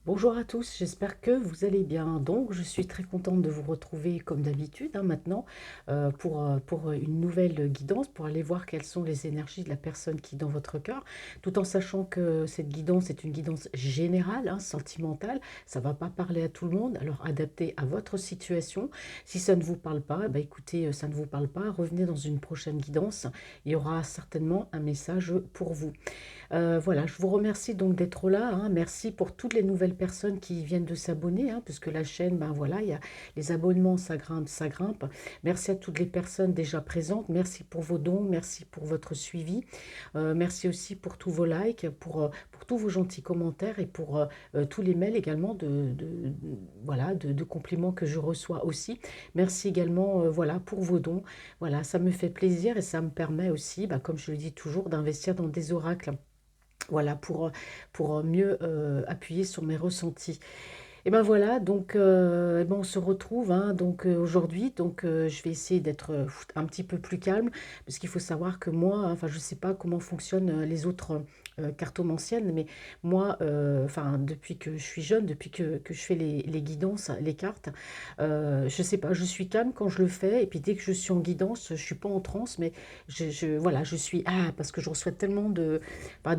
Bonjour à tous, j'espère que vous allez bien. Donc, je suis très contente de vous retrouver comme d'habitude maintenant pour une nouvelle guidance, pour aller voir quelles sont les énergies de la personne qui est dans votre cœur, tout en sachant que cette guidance est une guidance générale, sentimentale. Ça ne va pas parler à tout le monde, alors adaptée à votre situation. Si ça ne vous parle pas, bah écoutez, ça ne vous parle pas, revenez dans une prochaine guidance. Il y aura certainement un message pour vous. Voilà, je vous remercie donc d'être là, Merci pour toutes les nouvelles personnes qui viennent de s'abonner, puisque la chaîne, ben voilà, il y a les abonnements, ça grimpe, ça grimpe. Merci à toutes les personnes déjà présentes. Merci pour vos dons, merci pour votre suivi. Merci aussi pour tous vos likes, pour tous vos gentils commentaires et pour tous les mails également voilà, de compliments que je reçois aussi. Merci également, voilà, pour vos dons. Voilà, ça me fait plaisir et ça me permet aussi, bah, comme je le dis toujours, d'investir dans des oracles. Voilà, pour mieux appuyer sur mes ressentis. Et ben voilà, donc eh ben on se retrouve donc aujourd'hui. Donc je vais essayer d'être un petit peu plus calme, parce qu'il faut savoir que moi, enfin je sais pas comment fonctionnent les autres cartomanciennes, mais moi, enfin depuis que je suis jeune, depuis que je fais les guidances, les cartes, je sais pas, je suis calme quand je le fais, et puis dès que je suis en guidance, je suis pas en transe, mais voilà, je suis parce que je reçois tellement de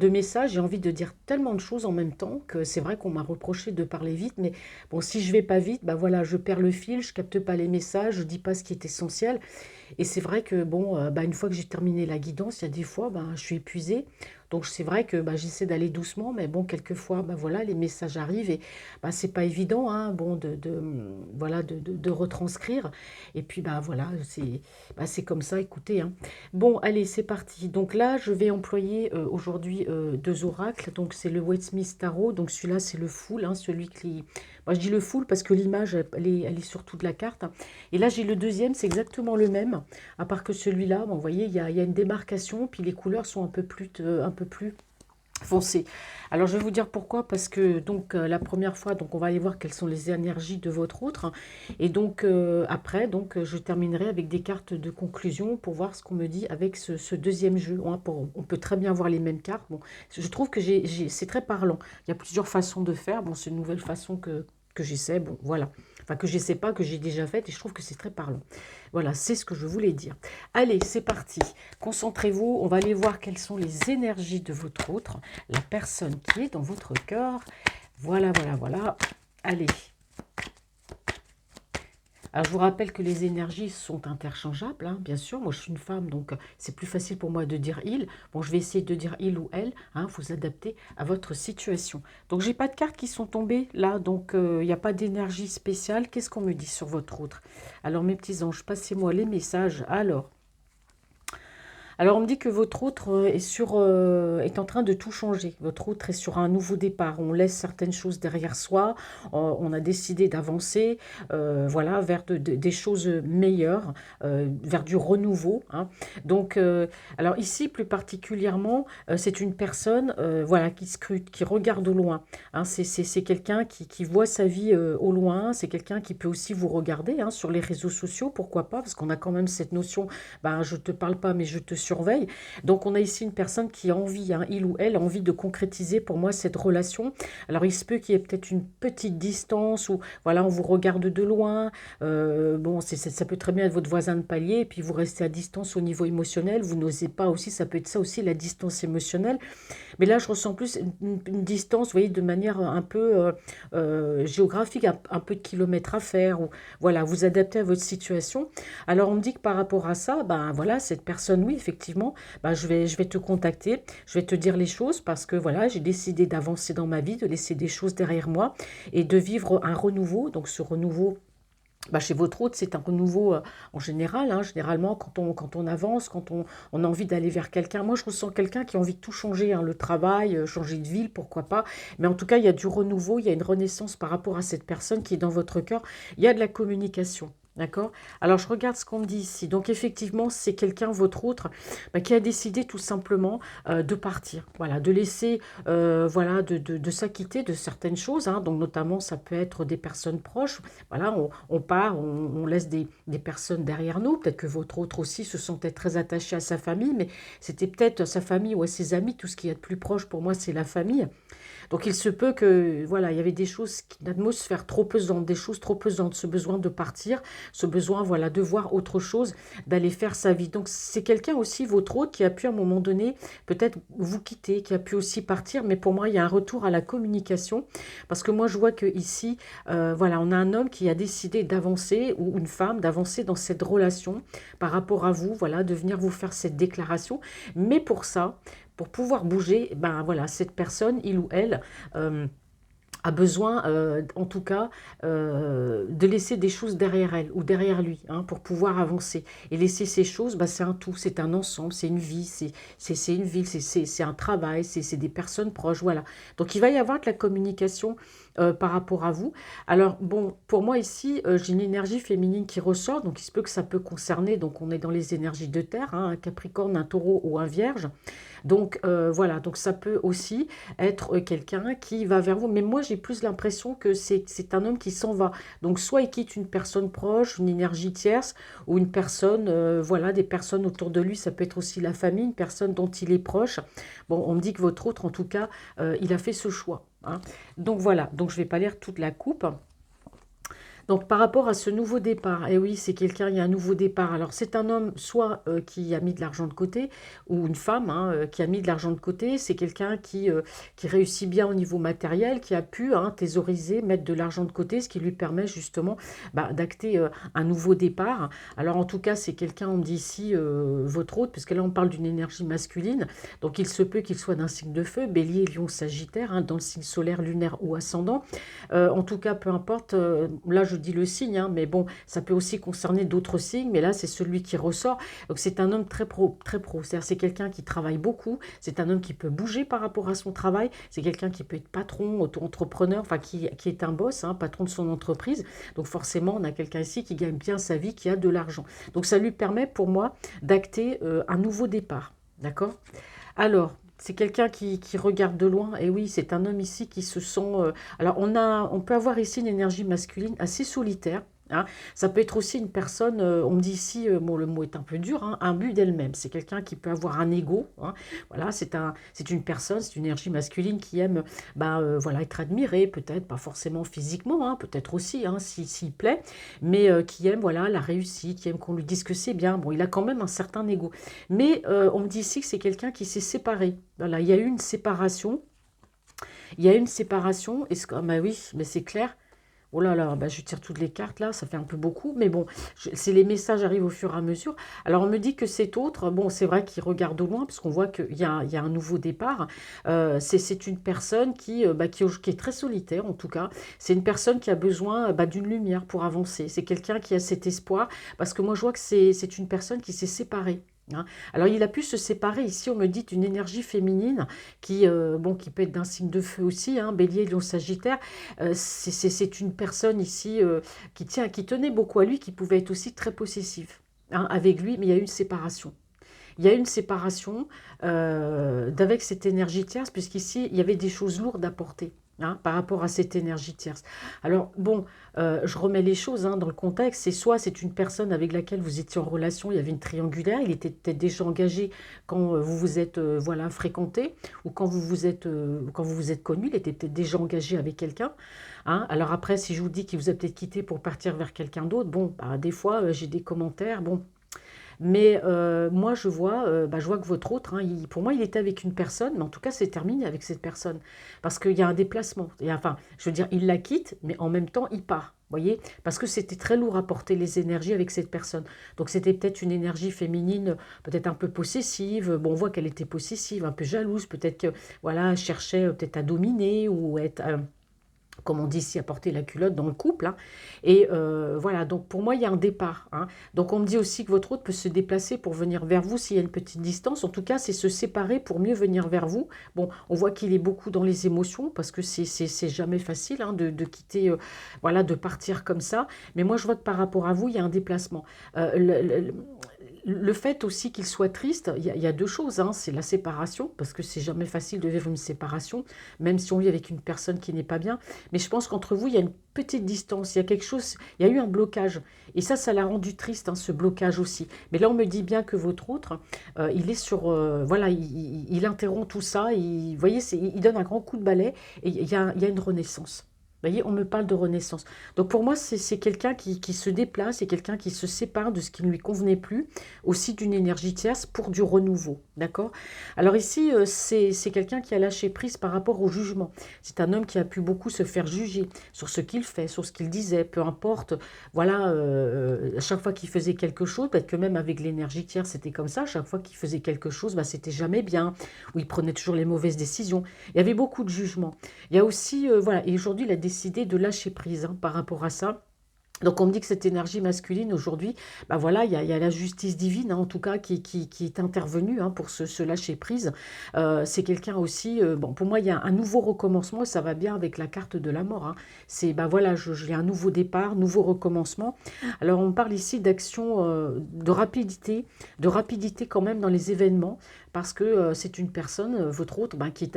messages, j'ai envie de dire tellement de choses en même temps que c'est vrai qu'on m'a reproché de parler vite, mais bon, si je vais pas vite, bah voilà, je perds le fil, je capte pas les messages, je dis pas ce qui est essentiel. Et c'est vrai que bon, bah, une fois que j'ai terminé la guidance, il y a des fois, bah, je suis épuisée. Donc c'est vrai que bah, j'essaie d'aller doucement, mais bon, quelquefois, bah, voilà, les messages arrivent et bah, c'est pas évident, bon, voilà, de retranscrire. Et puis bah voilà, c'est comme ça, écoutez. Bon, allez, c'est parti. Donc là, je vais employer aujourd'hui deux oracles. Donc c'est le Westminster Tarot. Donc celui-là, c'est le full, celui qui. Moi, je dis le full parce que l'image, elle est sur toute la carte. Et là, j'ai le deuxième, c'est exactement le même, à part que celui-là, bon, vous voyez, il y a une démarcation, puis les couleurs sont un peu plus foncées. Alors, je vais vous dire pourquoi, parce que donc la première fois, donc on va aller voir quelles sont les énergies de votre autre, et donc après, donc je terminerai avec des cartes de conclusion pour voir ce qu'on me dit avec ce deuxième jeu. On peut très bien voir les mêmes cartes. Bon, je trouve que c'est très parlant. Il y a plusieurs façons de faire. Bon, c'est une nouvelle façon que j'essaie. Bon, voilà. Enfin, que j'essaie pas, que j'ai déjà faite, et je trouve que c'est très parlant. Voilà, c'est ce que je voulais dire. Allez, c'est parti. Concentrez-vous, on va aller voir quelles sont les énergies de votre autre, la personne qui est dans votre cœur. Voilà, voilà, voilà. Allez. Alors, je vous rappelle que les énergies sont interchangeables, bien sûr. Moi, je suis une femme, donc c'est plus facile pour moi de dire il. Bon, je vais essayer de dire il ou elle, vous adapter à votre situation. Donc, j'ai pas de cartes qui sont tombées là, donc il n'y a pas d'énergie spéciale. Qu'est-ce qu'on me dit sur votre autre? Alors, mes petits anges, passez-moi les messages. Alors, on me dit que votre autre est en train de tout changer. Votre autre est sur un nouveau départ. On laisse certaines choses derrière soi. On a décidé d'avancer, voilà, vers des choses meilleures, vers du renouveau. Donc, alors ici, plus particulièrement, c'est une personne, voilà, qui scrute, qui regarde au loin. C'est quelqu'un qui voit sa vie au loin. C'est quelqu'un qui peut aussi vous regarder sur les réseaux sociaux, pourquoi pas, parce qu'on a quand même cette notion, ben, je te parle pas, mais je te surveille. Donc on a ici une personne qui a envie, il ou elle a envie de concrétiser pour moi cette relation. Alors il se peut qu'il y ait peut-être une petite distance où voilà, on vous regarde de loin. Bon, ça peut très bien être votre voisin de palier et puis vous restez à distance au niveau émotionnel. Vous n'osez pas aussi, ça peut être ça aussi, la distance émotionnelle. Mais là, je ressens plus une distance, vous voyez, de manière un peu géographique, un peu de kilomètres à faire, ou voilà, vous adaptez à votre situation. Alors, on me dit que par rapport à ça, ben voilà, cette personne, oui, effectivement, ben, je vais te contacter, je vais te dire les choses parce que voilà, j'ai décidé d'avancer dans ma vie, de laisser des choses derrière moi et de vivre un renouveau. Donc, ce renouveau, bah, chez votre hôte, c'est un renouveau en général. Généralement, quand on avance, on a envie d'aller vers quelqu'un. Moi, je ressens quelqu'un qui a envie de tout changer, le travail, changer de ville, pourquoi pas. Mais en tout cas, il y a du renouveau, il y a une renaissance par rapport à cette personne qui est dans votre cœur. Il y a de la communication. D'accord. Alors, je regarde ce qu'on me dit ici. Donc, effectivement, c'est quelqu'un, votre autre, bah, qui a décidé tout simplement de partir. Voilà, de laisser, voilà, de s'acquitter de certaines choses. Donc, notamment, ça peut être des personnes proches. Voilà, on part, on laisse des personnes derrière nous. Peut-être que votre autre aussi se sentait très attaché à sa famille, mais c'était peut-être sa famille ou à ses amis. Tout ce qui est de plus proche pour moi, c'est la famille. Donc il se peut que, voilà, il y avait des choses, une atmosphère trop pesante, des choses trop pesantes, ce besoin de partir, ce besoin, voilà, de voir autre chose, d'aller faire sa vie. Donc c'est quelqu'un aussi, votre hôte, qui a pu à un moment donné peut-être vous quitter, qui a pu aussi partir, mais pour moi il y a un retour à la communication, parce que moi je vois que ici, voilà, on a un homme qui a décidé d'avancer, ou une femme, d'avancer dans cette relation par rapport à vous, voilà, de venir vous faire cette déclaration, mais pour ça, pour pouvoir bouger, ben voilà, cette personne, il ou elle, euh, a besoin, en tout cas, de laisser des choses derrière elle ou derrière lui, hein, pour pouvoir avancer. Et laisser ces choses, bah, c'est un tout, c'est un ensemble, c'est une vie, c'est une ville, c'est un travail, c'est des personnes proches, voilà. Donc il va y avoir de la communication par rapport à vous. Alors bon, pour moi ici, j'ai une énergie féminine qui ressort, donc il se peut que ça peut concerner, donc on est dans les énergies de terre, hein, un Capricorne, un Taureau ou un Vierge. Donc voilà, donc ça peut aussi être quelqu'un qui va vers vous. Mais moi, j'ai plus l'impression que c'est un homme qui s'en va. Donc soit il quitte une personne proche, une énergie tierce, ou une personne, voilà, des personnes autour de lui. Ça peut être aussi la famille, une personne dont il est proche. Bon, on me dit que votre autre, en tout cas, il a fait ce choix, hein. Donc voilà, donc je ne vais pas lire toute la coupe. Donc par rapport à ce nouveau départ, et oui, c'est quelqu'un, il y a un nouveau départ. Alors c'est un homme soit qui a mis de l'argent de côté, ou une femme, hein, qui a mis de l'argent de côté. C'est quelqu'un qui réussit bien au niveau matériel, qui a pu, hein, thésauriser, mettre de l'argent de côté, ce qui lui permet justement, bah, d'acter un nouveau départ. Alors en tout cas, c'est quelqu'un, on me dit ici, votre hôte, parce que là on parle d'une énergie masculine. Donc il se peut qu'il soit d'un signe de feu, bélier, lion, sagittaire, hein, dans le signe solaire, lunaire ou ascendant. En tout cas, peu importe, là je dis le signe, hein, mais bon, ça peut aussi concerner d'autres signes, mais là c'est celui qui ressort. Donc c'est un homme très pro, très pro. C'est-à-dire c'est quelqu'un qui travaille beaucoup, c'est un homme qui peut bouger par rapport à son travail, c'est quelqu'un qui peut être patron, auto-entrepreneur, enfin qui est un boss, hein, patron de son entreprise. Donc forcément, on a quelqu'un ici qui gagne bien sa vie, qui a de l'argent. Donc ça lui permet pour moi d'acter un nouveau départ. D'accord? Alors, c'est quelqu'un qui regarde de loin. Et oui, c'est un homme ici qui se sent... alors, on peut avoir ici une énergie masculine assez solitaire, hein. Ça peut être aussi une personne, on me dit ici, bon, le mot est un peu dur, hein, un but d'elle-même. C'est quelqu'un qui peut avoir un ego, hein. Voilà, c'est une personne, c'est une énergie masculine qui aime, bah, voilà, être admirée, peut-être, pas forcément physiquement, hein, peut-être aussi, hein, s'il plaît, mais qui aime, voilà, la réussite, qui aime qu'on lui dise que c'est bien. Bon, il a quand même un certain ego. Mais on me dit ici que c'est quelqu'un qui s'est séparé. Voilà, il y a eu une séparation. Il y a eu une séparation. Ah bah oui, mais c'est clair. Oh là là, bah je tire toutes les cartes là, ça fait un peu beaucoup, mais bon, c'est les messages arrivent au fur et à mesure. Alors on me dit que cet autre, bon c'est vrai qu'il regarde au loin, parce qu'on voit qu'il y a un nouveau départ. C'est une personne qui est très solitaire en tout cas. C'est une personne qui a besoin, bah, d'une lumière pour avancer. C'est quelqu'un qui a cet espoir, parce que moi je vois que c'est une personne qui s'est séparée, hein. Alors il a pu se séparer, ici on me dit d'une énergie féminine bon, qui peut être d'un signe de feu aussi, hein, bélier, lion, sagittaire. C'est une personne ici qui tenait beaucoup à lui, qui pouvait être aussi très possessive, hein, avec lui, mais il y a eu une séparation. Il y a eu une séparation d'avec cette énergie tierce, puisqu'ici, il y avait des choses lourdes à porter, hein, par rapport à cette énergie tierce. Alors, bon, je remets les choses, hein, dans le contexte. C'est soit c'est une personne avec laquelle vous étiez en relation, il y avait une triangulaire, il était peut-être déjà engagé quand vous vous êtes voilà, fréquenté, ou quand vous vous êtes connu, il était peut-être déjà engagé avec quelqu'un, hein. Alors après, si je vous dis qu'il vous a peut-être quitté pour partir vers quelqu'un d'autre, bon, bah, des fois, j'ai des commentaires, bon, mais moi, je vois que votre autre, hein, pour moi, il était avec une personne, mais en tout cas, c'est terminé avec cette personne. Parce qu'il y a un déplacement. Enfin, je veux dire, il la quitte, mais en même temps, il part. Voyez? Parce que c'était très lourd à porter les énergies avec cette personne. Donc, c'était peut-être une énergie féminine, peut-être un peu possessive. Bon, on voit qu'elle était possessive, un peu jalouse. Peut-être que, voilà, elle cherchait peut-être à dominer ou être... comme on dit ici, à porter la culotte dans le couple, hein. Et voilà, donc pour moi, il y a un départ, hein. Donc on me dit aussi que votre hôte peut se déplacer pour venir vers vous s'il y a une petite distance. En tout cas, c'est se séparer pour mieux venir vers vous. Bon, on voit qu'il est beaucoup dans les émotions, parce que c'est jamais facile, hein, de quitter, voilà, de partir comme ça. Mais moi, je vois que par rapport à vous, il y a un déplacement. le fait aussi qu'il soit triste, il y a deux choses, hein. C'est la séparation, parce que c'est jamais facile de vivre une séparation, même si on vit avec une personne qui n'est pas bien. Mais je pense qu'entre vous, il y a une petite distance, il y a quelque chose, il y a eu un blocage. Et ça l'a rendu triste, hein, ce blocage aussi. Mais là, on me dit bien que votre autre, il est sur, voilà, il interrompt tout ça. Vous voyez, il donne un grand coup de balai et il y a une renaissance. Vous voyez, on me parle de renaissance. Donc pour moi, c'est quelqu'un qui se déplace, c'est quelqu'un qui se sépare de ce qui ne lui convenait plus, aussi d'une énergie tierce pour du renouveau. D'accord? Alors ici, c'est quelqu'un qui a lâché prise par rapport au jugement. C'est un homme qui a pu beaucoup se faire juger sur ce qu'il fait, sur ce qu'il disait, peu importe. Voilà, à chaque fois qu'il faisait quelque chose, peut-être que même avec l'énergie tierce, c'était comme ça. À chaque fois qu'il faisait quelque chose, bah, c'était jamais bien, ou il prenait toujours les mauvaises décisions. Il y avait beaucoup de jugement. Il y a aussi, voilà, et aujourd'hui, il a décidé de lâcher prise, hein, par rapport à ça. Donc on me dit que cette énergie masculine aujourd'hui, bah voilà, il y a la justice divine, hein, en tout cas qui est intervenue, hein, pour se lâcher prise. C'est quelqu'un aussi, bon pour moi il y a un nouveau recommencement, et ça va bien avec la carte de la mort, hein. C'est bah voilà, j'ai un nouveau départ, nouveau recommencement. Alors on parle ici d'action, de rapidité quand même dans les événements, parce que c'est une personne, votre autre, bah, qui est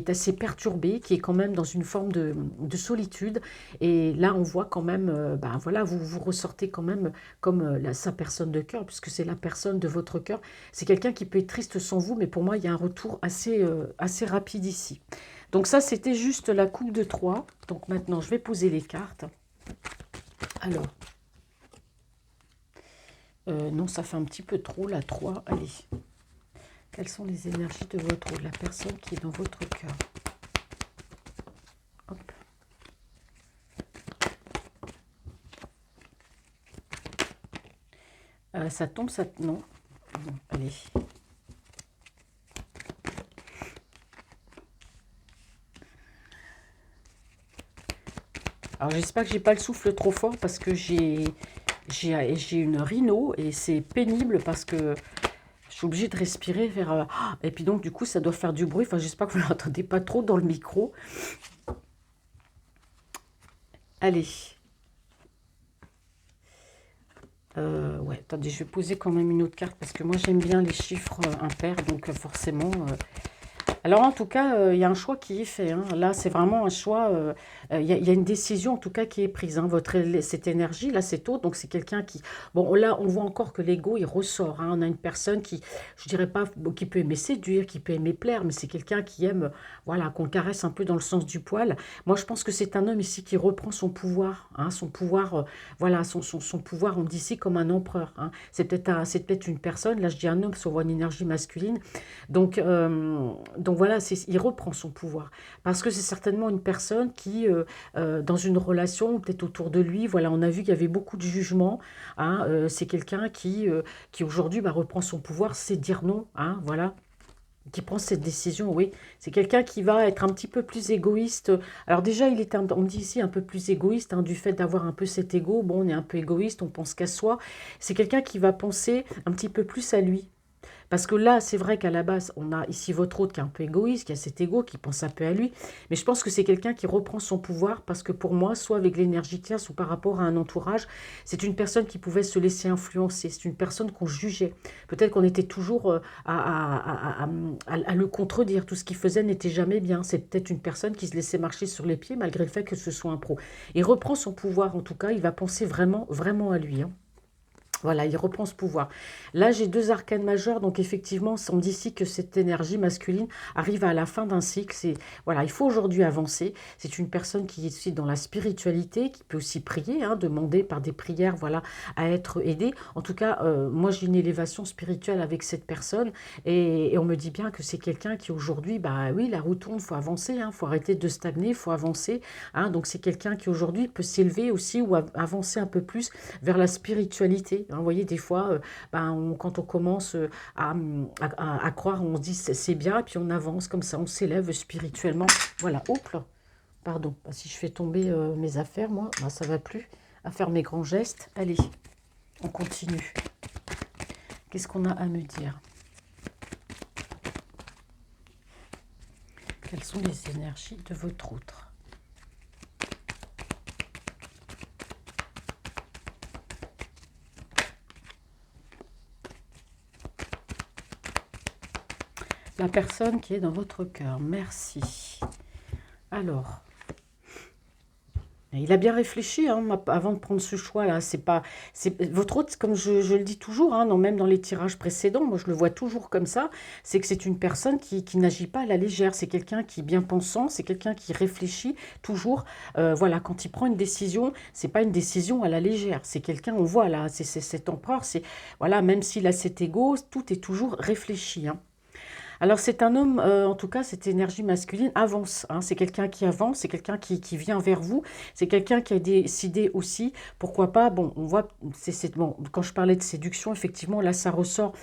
assez perturbée, qui est quand même dans une forme de solitude. Et là, on voit quand même, ben voilà, vous ressortez quand même comme sa personne de cœur, puisque c'est la personne de votre cœur. C'est quelqu'un qui peut être triste sans vous, mais pour moi, il y a un retour assez rapide ici. Donc ça, c'était juste la coupe de 3. Donc maintenant, je vais poser les cartes. Alors, non, ça fait un petit peu trop, la 3. Allez, quelles sont les énergies de de la personne qui est dans votre cœur? Hop. Ça tombe, ça... Non. Bon, allez. Alors j'espère que j'ai pas le souffle trop fort parce que j'ai une rhino et c'est pénible parce que je suis obligée de respirer vers... et puis donc du coup ça doit faire du bruit. Enfin j'espère que vous l'entendez pas trop dans le micro. Allez. Ouais, attendez, je vais poser quand même une autre carte parce que moi j'aime bien les chiffres impairs, donc forcément... Alors en tout cas, il y a un choix qui est fait, hein. Là, c'est vraiment un choix, il y a une décision en tout cas qui est prise, hein. Cette énergie, là, c'est autre, donc c'est quelqu'un qui... Bon, là, on voit encore que l'ego, il ressort, hein. On a une personne qui, je dirais pas, bon, qui peut aimer séduire, qui peut aimer plaire, mais c'est quelqu'un qui aime, voilà, qu'on caresse un peu dans le sens du poil. Moi, je pense que c'est un homme ici qui reprend son pouvoir, hein, son pouvoir, voilà, son pouvoir, on dit ici comme un empereur, hein. C'est peut-être une personne, là je dis un homme, parce qu'on voit une énergie masculine, donc voilà, il reprend son pouvoir. Parce que c'est certainement une personne qui, dans une relation, peut-être autour de lui, voilà, on a vu qu'il y avait beaucoup de jugement, hein. C'est quelqu'un qui aujourd'hui bah, reprend son pouvoir, c'est dire non, hein, voilà, qui prend cette décision, oui. C'est quelqu'un qui va être un petit peu plus égoïste. Alors déjà, on dit ici un peu plus égoïste, hein, du fait d'avoir un peu cet ego. Bon, on est un peu égoïste, on pense qu'à soi. C'est quelqu'un qui va penser un petit peu plus à lui. Parce que là, c'est vrai qu'à la base, on a ici votre autre qui est un peu égoïste, qui a cet ego, qui pense un peu à lui. Mais je pense que c'est quelqu'un qui reprend son pouvoir parce que pour moi, soit avec l'énergie tierce ou par rapport à un entourage, c'est une personne qui pouvait se laisser influencer. C'est une personne qu'on jugeait. Peut-être qu'on était toujours à le contredire. Tout ce qu'il faisait n'était jamais bien. C'est peut-être une personne qui se laissait marcher sur les pieds malgré le fait que ce soit un pro. Il reprend son pouvoir, en tout cas, il va penser vraiment, vraiment à lui, hein. Voilà, il reprend ce pouvoir. Là, j'ai deux arcanes majeures, donc effectivement, on dit ici que cette énergie masculine arrive à la fin d'un cycle. Voilà, il faut aujourd'hui avancer. C'est une personne qui est aussi dans la spiritualité, qui peut aussi prier, hein, demander par des prières, voilà, à être aidée. En tout cas, moi, j'ai une élévation spirituelle avec cette personne, et on me dit bien que c'est quelqu'un qui aujourd'hui, bah oui, la roue tourne, il faut avancer, hein, faut arrêter de stagner, il faut avancer, hein. Donc c'est quelqu'un qui aujourd'hui peut s'élever aussi ou avancer un peu plus vers la spiritualité. Hein, vous voyez, des fois, quand on commence à croire, on se dit c'est bien, et puis on avance comme ça, on s'élève spirituellement. Voilà, hop là, pardon, si je fais tomber mes affaires, moi, ça ne va plus à faire mes grands gestes. Allez, on continue. Qu'est-ce qu'on a à me dire? Quelles sont les énergies de votre autre? La personne qui est dans votre cœur. Merci. Alors, il a bien réfléchi hein, avant de prendre ce choix-là. C'est pas, votre hôte, comme je le dis toujours, hein, non, même dans les tirages précédents, moi je le vois toujours comme ça, c'est que c'est une personne qui n'agit pas à la légère. C'est quelqu'un qui est bien pensant, c'est quelqu'un qui réfléchit toujours. Voilà, quand il prend une décision, c'est pas une décision à la légère. C'est quelqu'un, on voit là, c'est cet empereur, c'est voilà, même s'il a cet ego, tout est toujours réfléchi. Hein. Alors c'est un homme, en tout cas cette énergie masculine avance, hein. C'est quelqu'un qui avance, c'est quelqu'un qui vient vers vous, c'est quelqu'un qui a décidé aussi, pourquoi pas, bon on voit, bon, quand je parlais de séduction, effectivement là ça ressort,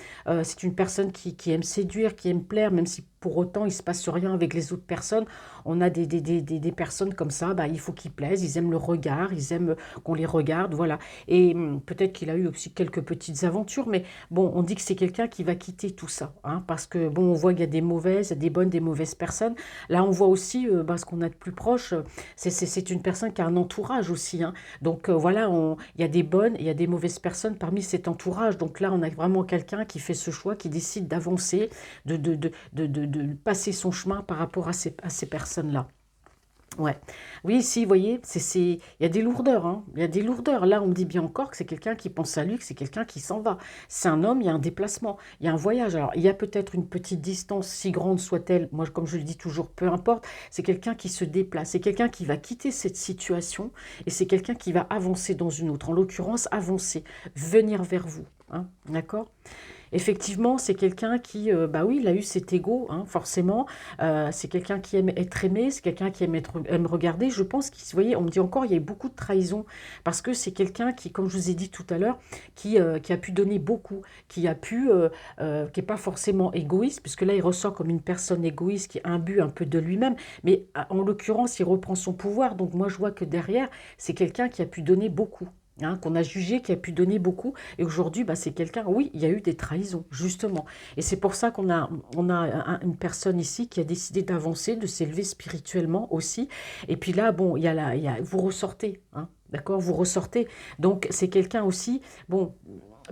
c'est une personne qui aime séduire, qui aime plaire, même si pour autant il ne se passe rien avec les autres personnes, on a des personnes comme ça, bah, il faut qu'ils plaisent, ils aiment le regard, ils aiment qu'on les regarde, voilà. Et peut-être qu'il a eu aussi quelques petites aventures, mais bon, on dit que c'est quelqu'un qui va quitter tout ça, hein, parce que bon, on voit qu'il y a des mauvaises, des bonnes, des mauvaises personnes. Là, on voit aussi ce qu'on a de plus proche, c'est une personne qui a un entourage aussi, hein. Donc voilà, il y a des bonnes et il y a des mauvaises personnes parmi cet entourage. Donc là, on a vraiment quelqu'un qui fait ce choix, qui décide d'avancer, de passer son chemin par rapport à ces personnes-là. Ouais. Oui, si, vous voyez, il y a des lourdeurs, hein. Il y a des lourdeurs. Là, on me dit bien encore que c'est quelqu'un qui pense à lui, que c'est quelqu'un qui s'en va. C'est un homme, il y a un déplacement, il y a un voyage. Alors, il y a peut-être une petite distance, si grande soit-elle, moi, comme je le dis toujours, peu importe, c'est quelqu'un qui se déplace, c'est quelqu'un qui va quitter cette situation et c'est quelqu'un qui va avancer dans une autre. En l'occurrence, avancer, venir vers vous, hein, d'accord? Effectivement, c'est quelqu'un qui, bah oui, il a eu cet ego, hein, forcément. C'est quelqu'un qui aime être aimé, c'est quelqu'un qui aime regarder. Je pense qu'il, vous voyez, on me dit encore, il y a eu beaucoup de trahison, parce que c'est quelqu'un qui, comme je vous ai dit tout à l'heure, qui a pu donner beaucoup, qui n'est pas forcément égoïste, puisque là, il ressort comme une personne égoïste qui imbue un peu de lui-même, mais en l'occurrence, il reprend son pouvoir. Donc moi, je vois que derrière, c'est quelqu'un qui a pu donner beaucoup. Hein, qu'on a jugé, qui a pu donner beaucoup. Et aujourd'hui, bah, c'est quelqu'un, oui, il y a eu des trahisons, justement. Et c'est pour ça qu'on a une personne ici qui a décidé d'avancer, de s'élever spirituellement aussi. Et puis là, bon, vous ressortez, hein, d'accord, vous ressortez. Donc, c'est quelqu'un aussi, bon,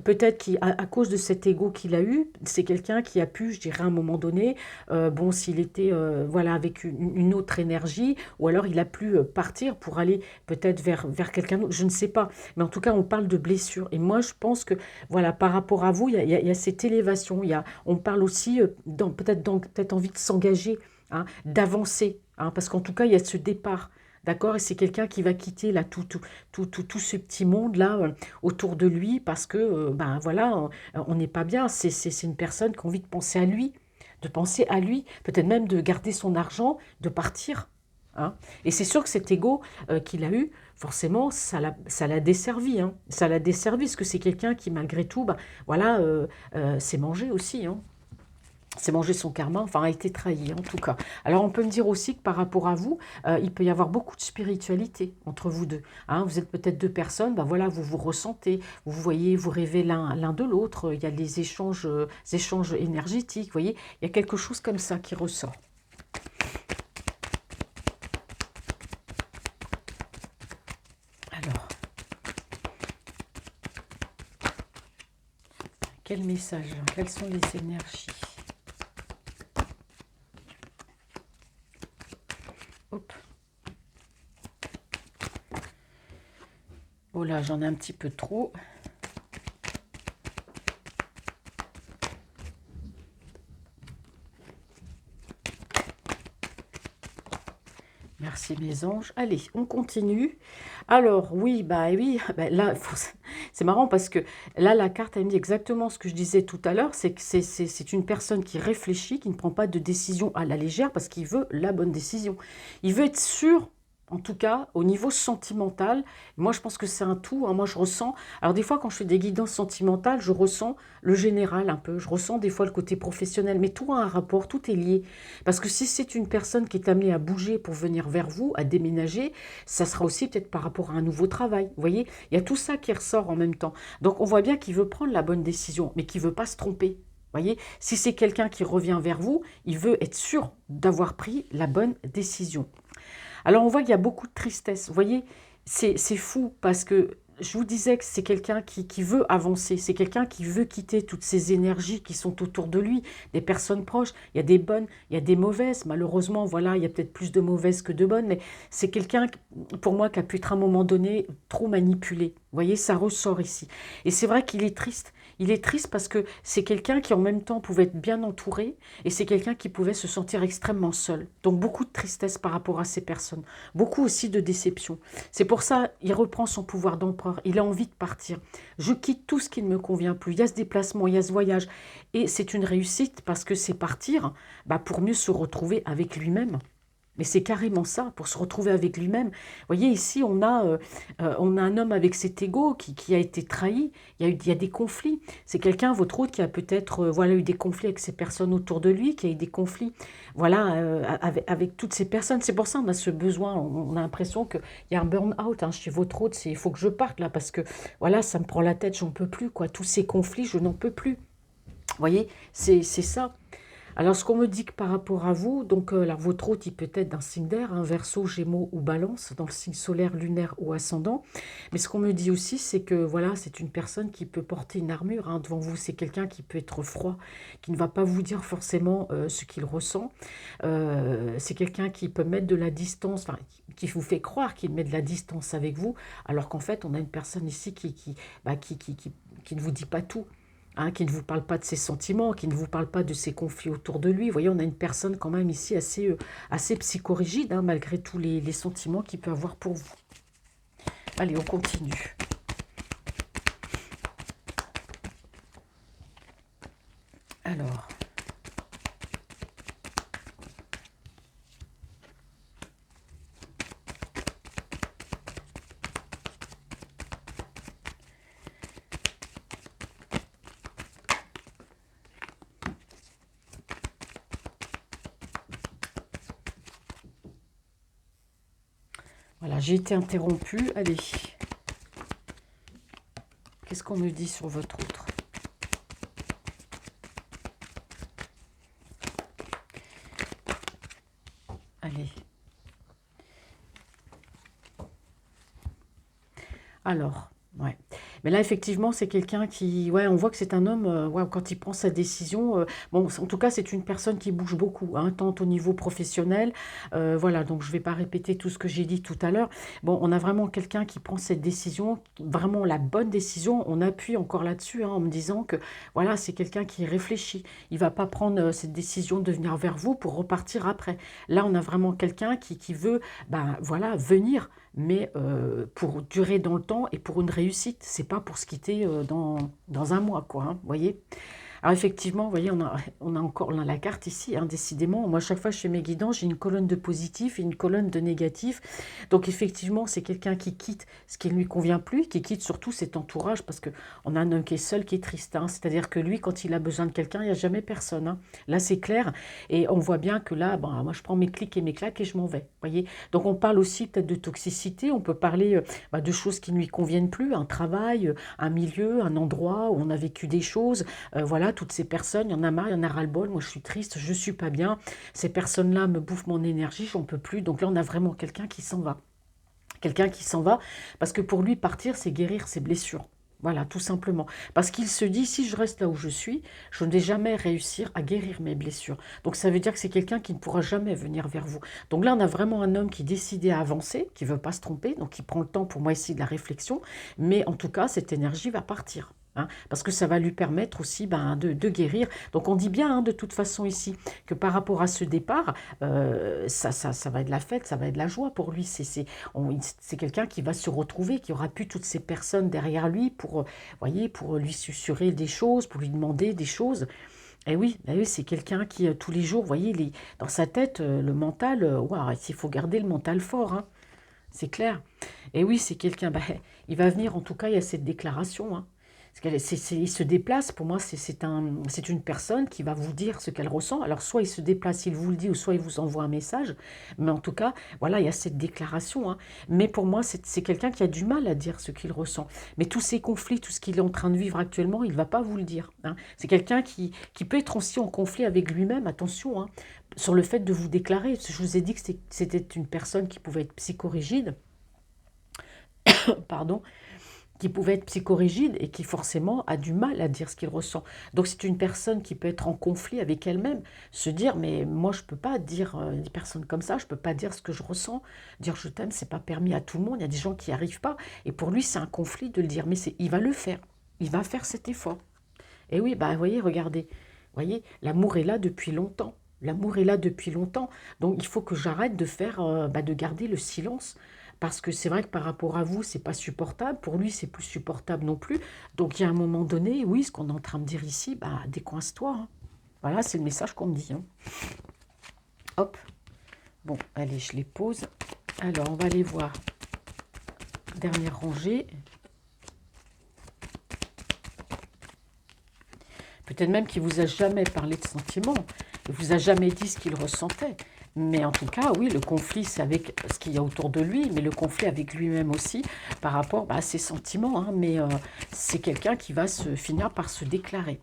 peut-être qu'à cause de cet ego qu'il a eu, c'est quelqu'un qui a pu, je dirais à un moment donné, bon, s'il était voilà, avec une autre énergie, ou alors il a pu partir pour aller peut-être vers quelqu'un d'autre, je ne sais pas. Mais en tout cas, on parle de blessure. Et moi, je pense que, voilà, par rapport à vous, il y a cette élévation. On parle aussi peut-être envie de s'engager, hein, d'avancer, hein, parce qu'en tout cas, il y a ce départ. D'accord? Et c'est quelqu'un qui va quitter là, tout ce petit monde-là autour de lui parce que, ben voilà, on n'est pas bien. C'est une personne qui a envie de penser à lui, peut-être même de garder son argent, de partir. Hein. Et c'est sûr que cet ego qu'il a eu, forcément, ça l'a desservi. Hein. Ça l'a desservi parce que c'est quelqu'un qui, malgré tout, ben, voilà, s'est mangé aussi. Hein. C'est manger son karma, enfin a été trahi en tout cas. Alors on peut me dire aussi que par rapport à vous, il peut y avoir beaucoup de spiritualité entre vous deux. Hein, vous êtes peut-être deux personnes, ben voilà, vous vous ressentez, vous voyez, vous rêvez l'un de l'autre, il y a des échanges énergétiques, vous voyez, il y a quelque chose comme ça qui ressort. Alors, quel message, quelles sont les énergies? Hop. Oh là, j'en ai un petit peu trop. Merci mes anges. Allez, on continue. Alors, oui, bah là, c'est marrant parce que là, la carte, elle me dit exactement ce que je disais tout à l'heure, c'est que c'est une personne qui réfléchit, qui ne prend pas de décision à la légère parce qu'il veut la bonne décision. Il veut être sûr, en tout cas, au niveau sentimental. Moi, je pense que c'est un tout, hein. Moi, je ressens... Alors, des fois, quand je fais des guidances sentimentales, je ressens le général un peu. Je ressens des fois le côté professionnel. Mais tout a un rapport, tout est lié. Parce que si c'est une personne qui est amenée à bouger pour venir vers vous, à déménager, ça sera aussi peut-être par rapport à un nouveau travail. Vous voyez, il y a tout ça qui ressort en même temps. Donc, on voit bien qu'il veut prendre la bonne décision, mais qu'il ne veut pas se tromper. Voyez, si c'est quelqu'un qui revient vers vous, il veut être sûr d'avoir pris la bonne décision. Alors, on voit qu'il y a beaucoup de tristesse. Vous voyez, c'est fou parce que je vous disais que c'est quelqu'un qui veut avancer, c'est quelqu'un qui veut quitter toutes ces énergies qui sont autour de lui, des personnes proches. Il y a des bonnes, il y a des mauvaises. Malheureusement, voilà, il y a peut-être plus de mauvaises que de bonnes, mais c'est quelqu'un, pour moi, qui a pu être à un moment donné trop manipulé. Vous voyez, ça ressort ici. Et c'est vrai qu'il est triste. Il est triste parce que c'est quelqu'un qui en même temps pouvait être bien entouré et c'est quelqu'un qui pouvait se sentir extrêmement seul. Donc beaucoup de tristesse par rapport à ces personnes, beaucoup aussi de déception. C'est pour ça il reprend son pouvoir d'empereur, il a envie de partir. Je quitte tout ce qui ne me convient plus. Il y a ce déplacement, il y a ce voyage et c'est une réussite parce que c'est partir pour mieux se retrouver avec lui-même. Mais c'est carrément ça, pour se retrouver avec lui-même. Vous voyez, ici, on a un homme avec cet ego qui a été trahi. Il y a des conflits. C'est quelqu'un, votre autre, qui a peut-être voilà, eu des conflits avec ces personnes autour de lui, qui a eu des conflits voilà, avec toutes ces personnes. C'est pour ça qu'on a ce besoin, on a l'impression qu'il y a un burn-out chez votre autre. Il faut que je parte là, parce que voilà, ça me prend la tête, j'en peux plus. Quoi. Tous ces conflits, je n'en peux plus. Vous voyez, c'est ça. Alors, ce qu'on me dit que par rapport à vous, donc alors, votre hôte, il peut être d'un signe d'air, un Verseau, Gémeaux ou Balance, dans le signe solaire, lunaire ou ascendant. Mais ce qu'on me dit aussi, c'est que voilà, c'est une personne qui peut porter une armure devant vous. C'est quelqu'un qui peut être froid, qui ne va pas vous dire forcément ce qu'il ressent. C'est quelqu'un qui peut mettre de la distance, enfin, qui vous fait croire qu'il met de la distance avec vous, alors qu'en fait, on a une personne ici qui ne vous dit pas tout. Qui ne vous parle pas de ses sentiments, qui ne vous parle pas de ses conflits autour de lui. Vous voyez, on a une personne quand même ici assez psychorigide, malgré tous les sentiments qu'il peut avoir pour vous. Allez, on continue. Alors, voilà, j'ai été interrompue. Allez, qu'est-ce qu'on me dit sur votre autre? Allez. Alors, ouais. Mais là, effectivement, c'est quelqu'un qui... Ouais, on voit que c'est un homme, ouais, quand il prend sa décision... bon, en tout cas, c'est une personne qui bouge beaucoup, tant au niveau professionnel. Voilà, donc je ne vais pas répéter tout ce que j'ai dit tout à l'heure. Bon, on a vraiment quelqu'un qui prend cette décision, vraiment la bonne décision. On appuie encore là-dessus, en me disant que, voilà, c'est quelqu'un qui réfléchit. Il ne va pas prendre cette décision de venir vers vous pour repartir après. Là, on a vraiment quelqu'un qui veut, voilà, venir, mais pour durer dans le temps et pour une réussite. C'est pas pour se quitter dans un mois, quoi, vous voyez. Alors effectivement, vous voyez, on a la carte ici, décidément. Moi, à chaque fois que je fais mes guidances, j'ai une colonne de positif et une colonne de négatif. Donc effectivement, c'est quelqu'un qui quitte ce qui ne lui convient plus, qui quitte surtout cet entourage, parce qu'on a un homme qui est seul, qui est triste. C'est-à-dire que lui, quand il a besoin de quelqu'un, il n'y a jamais personne. Là, c'est clair. Et on voit bien que là, moi, je prends mes clics et mes claques et je m'en vais. Voyez. Donc on parle aussi peut-être de toxicité, on peut parler de choses qui ne lui conviennent plus, un travail, un milieu, un endroit où on a vécu des choses. Voilà, toutes ces personnes, il y en a marre, il y en a ras-le-bol, moi je suis triste, je suis pas bien, ces personnes-là me bouffent mon énergie, j'en peux plus. Donc là, on a vraiment quelqu'un qui s'en va. Quelqu'un qui s'en va, parce que pour lui, partir, c'est guérir ses blessures. Voilà, tout simplement. Parce qu'il se dit, si je reste là où je suis, je ne vais jamais réussir à guérir mes blessures. Donc ça veut dire que c'est quelqu'un qui ne pourra jamais venir vers vous. Donc là, on a vraiment un homme qui est décidé à avancer, qui ne veut pas se tromper, donc qui prend le temps pour moi ici de la réflexion, mais en tout cas, cette énergie va partir. Parce que ça va lui permettre aussi de guérir. Donc on dit bien de toute façon ici que par rapport à ce départ, ça va être la fête, ça va être la joie pour lui. C'est quelqu'un qui va se retrouver, qui aura plus toutes ces personnes derrière lui pour lui susurrer des choses, pour lui demander des choses. Et oui, c'est quelqu'un qui tous les jours, vous voyez, dans sa tête, le mental, il faut garder le mental fort, c'est clair. Et oui, c'est quelqu'un, il va venir, en tout cas, il y a cette déclaration. Il se déplace, pour moi, c'est une personne qui va vous dire ce qu'elle ressent. Alors, soit il se déplace, il vous le dit, ou soit il vous envoie un message. Mais en tout cas, voilà, il y a cette déclaration. Mais pour moi, c'est quelqu'un qui a du mal à dire ce qu'il ressent. Mais tous ces conflits, tout ce qu'il est en train de vivre actuellement, il ne va pas vous le dire. C'est quelqu'un qui peut être aussi en conflit avec lui-même, attention, sur le fait de vous déclarer. Je vous ai dit que c'était une personne qui pouvait être psychorigide. Pardon. qui pouvait être psychorigide et qui forcément a du mal à dire ce qu'il ressent. Donc c'est une personne qui peut être en conflit avec elle-même, se dire mais moi je peux pas dire une personne comme ça, je peux pas dire ce que je ressens, dire je t'aime, c'est pas permis à tout le monde, il y a des gens qui n'y arrivent pas et pour lui c'est un conflit de le dire, mais il va le faire, il va faire cet effort. Et oui, bah vous voyez, regardez, vous voyez, l'amour est là depuis longtemps. L'amour est là depuis longtemps. Donc il faut que j'arrête de faire, de garder le silence. Parce que c'est vrai que par rapport à vous, c'est pas supportable. Pour lui, c'est plus supportable non plus. Donc il y a un moment donné, oui, ce qu'on est en train de dire ici, bah décoince-toi, hein. Voilà, c'est le message qu'on me dit, hein. Hop. Bon, allez, je les pose. Alors, on va aller voir. Dernière rangée. Peut-être même qu'il ne vous a jamais parlé de sentiments. Il ne vous a jamais dit ce qu'il ressentait. Mais en tout cas, oui, le conflit, c'est avec ce qu'il y a autour de lui, mais le conflit avec lui-même aussi, par rapport à ses sentiments. Hein, mais c'est quelqu'un qui va finir par se déclarer.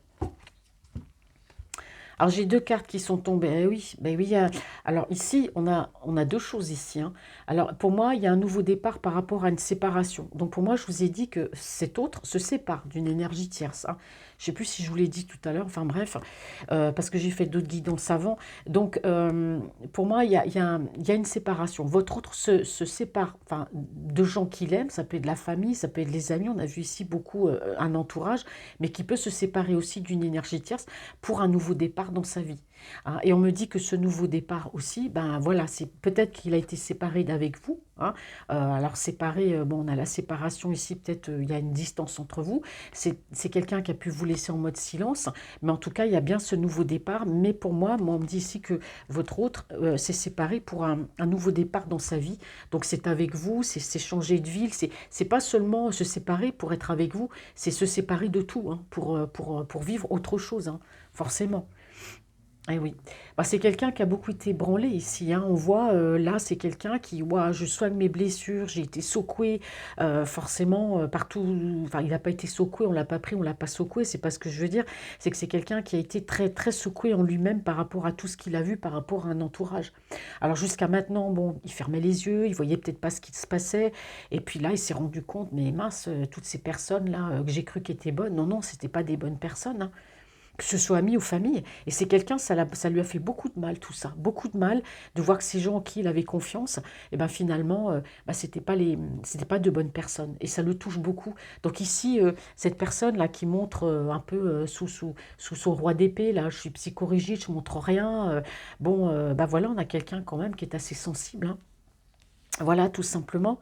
Alors, j'ai deux cartes qui sont tombées. Ben oui. Alors, ici, on a deux choses ici, hein. Alors, pour moi, il y a un nouveau départ par rapport à une séparation. Donc, pour moi, je vous ai dit que cet autre se sépare d'une énergie tierce, hein. Je ne sais plus si je vous l'ai dit tout à l'heure. Enfin, bref, parce que j'ai fait d'autres guidances avant. Donc, pour moi, il y a une séparation. Votre autre se sépare, enfin, de gens qu'il aime. Ça peut être de la famille, ça peut être les amis. On a vu ici beaucoup un entourage, mais qui peut se séparer aussi d'une énergie tierce pour un nouveau départ dans sa vie, hein. Et on me dit que ce nouveau départ aussi, ben voilà, c'est peut-être qu'il a été séparé d'avec vous, hein. Alors séparé, bon, on a la séparation ici, peut-être il y a une distance entre vous, c'est quelqu'un qui a pu vous laisser en mode silence, mais en tout cas, il y a bien ce nouveau départ, mais pour moi, on me dit ici que votre autre s'est séparé pour un nouveau départ dans sa vie, donc c'est avec vous, c'est changer de ville, c'est pas seulement se séparer pour être avec vous, c'est se séparer de tout, hein, pour vivre autre chose, hein, forcément. Eh oui, bah, c'est quelqu'un qui a beaucoup été branlé ici, hein. On voit, là, c'est quelqu'un qui, ouah, je soigne mes blessures, j'ai été secoué, forcément, partout. Enfin, il n'a pas été secoué, on l'a pas pris, on l'a pas secoué. C'est pas ce que je veux dire. C'est que c'est quelqu'un qui a été très, très secoué en lui-même par rapport à tout ce qu'il a vu, par rapport à un entourage. Alors jusqu'à maintenant, bon, il fermait les yeux, il voyait peut-être pas ce qui se passait. Et puis là, il s'est rendu compte, mais mince, toutes ces personnes-là que j'ai cru qu'étaient bonnes, non, non, c'était pas des bonnes personnes, hein, que ce soit amis ou famille. Et c'est quelqu'un, ça lui a fait beaucoup de mal, tout ça. Beaucoup de mal de voir que ces gens en qui il avait confiance, et ben finalement, c'était pas de bonnes personnes. Et ça le touche beaucoup. Donc ici, cette personne-là qui montre un peu sous son roi d'épée, là, je suis psychorigide, je montre rien. Voilà, on a quelqu'un quand même qui est assez sensible, hein. Voilà, tout simplement.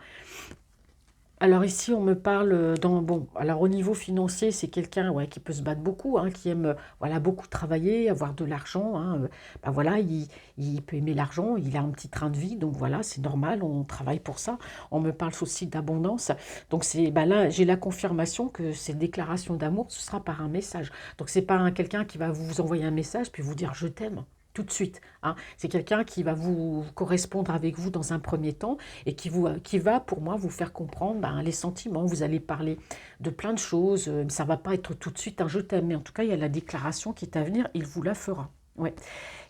Alors ici, on me parle bon, alors au niveau financier, c'est quelqu'un, ouais, qui peut se battre beaucoup, hein, qui aime voilà, beaucoup travailler, avoir de l'argent, hein, voilà, il peut aimer l'argent, il a un petit train de vie, donc voilà, c'est normal, on travaille pour ça. On me parle aussi d'abondance, donc là, j'ai la confirmation que ces déclarations d'amour, ce sera par un message. Donc c'est pas quelqu'un qui va vous envoyer un message puis vous dire je t'aime tout de suite, hein. C'est quelqu'un qui va vous correspondre avec vous dans un premier temps et qui va, pour moi, vous faire comprendre les sentiments. Vous allez parler de plein de choses. Ça ne va pas être tout de suite un je t'aime, mais en tout cas, il y a la déclaration qui est à venir. Il vous la fera. Ouais.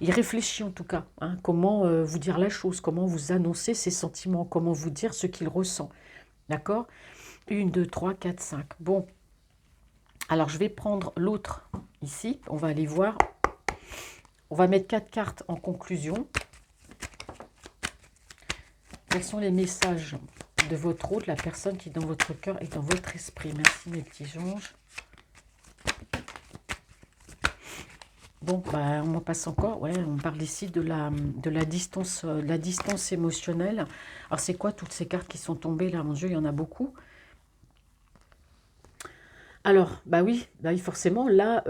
Il réfléchit en tout cas, hein, comment vous dire la chose, comment vous annoncer ses sentiments, comment vous dire ce qu'il ressent. D'accord? 1, 2, 3, 4, 5. Bon, alors je vais prendre l'autre ici. On va aller voir. On va mettre 4 cartes en conclusion. Quels sont les messages de votre hôte, la personne qui est dans votre cœur et dans votre esprit? Merci mes petits anges. Bon, on en passe encore. Ouais, on parle ici de la distance émotionnelle. Alors c'est quoi toutes ces cartes qui sont tombées là? Mon Dieu, il y en a beaucoup. Alors, oui, forcément, là,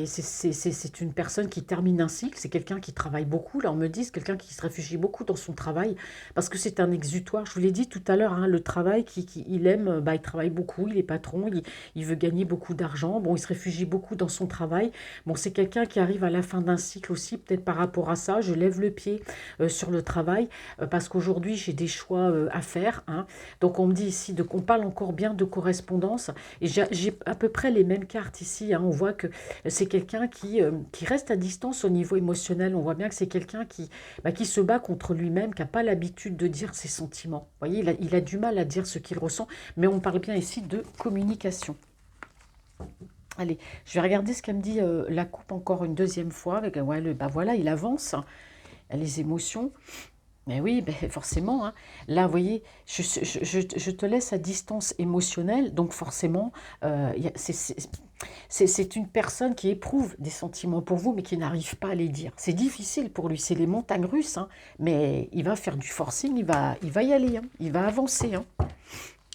c'est une personne qui termine un cycle, c'est quelqu'un qui travaille beaucoup, là on me dit, c'est quelqu'un qui se réfugie beaucoup dans son travail, parce que c'est un exutoire, je vous l'ai dit tout à l'heure, hein, le travail il aime, il travaille beaucoup, il est patron, il veut gagner beaucoup d'argent, bon, il se réfugie beaucoup dans son travail, bon, c'est quelqu'un qui arrive à la fin d'un cycle aussi, peut-être par rapport à ça, je lève le pied sur le travail, parce qu'aujourd'hui j'ai des choix à faire, hein, donc on me dit ici, on parle encore bien de correspondance, et j'ai j'ai à peu près les mêmes cartes ici, hein. On voit que c'est quelqu'un qui reste à distance au niveau émotionnel. On voit bien que c'est quelqu'un qui se bat contre lui-même, qui n'a pas l'habitude de dire ses sentiments. Vous voyez, il a du mal à dire ce qu'il ressent, mais on parle bien ici de communication. Allez, je vais regarder ce qu'elle me dit la coupe encore une deuxième fois. Avec, ouais, bah voilà, il avance, hein. Les émotions. Mais oui, ben forcément, hein. Là, vous voyez, je te laisse à distance émotionnelle, donc forcément, c'est une personne qui éprouve des sentiments pour vous, mais qui n'arrive pas à les dire. C'est difficile pour lui, c'est les montagnes russes, hein, mais il va faire du forcing, il va y aller, hein, il va avancer, hein.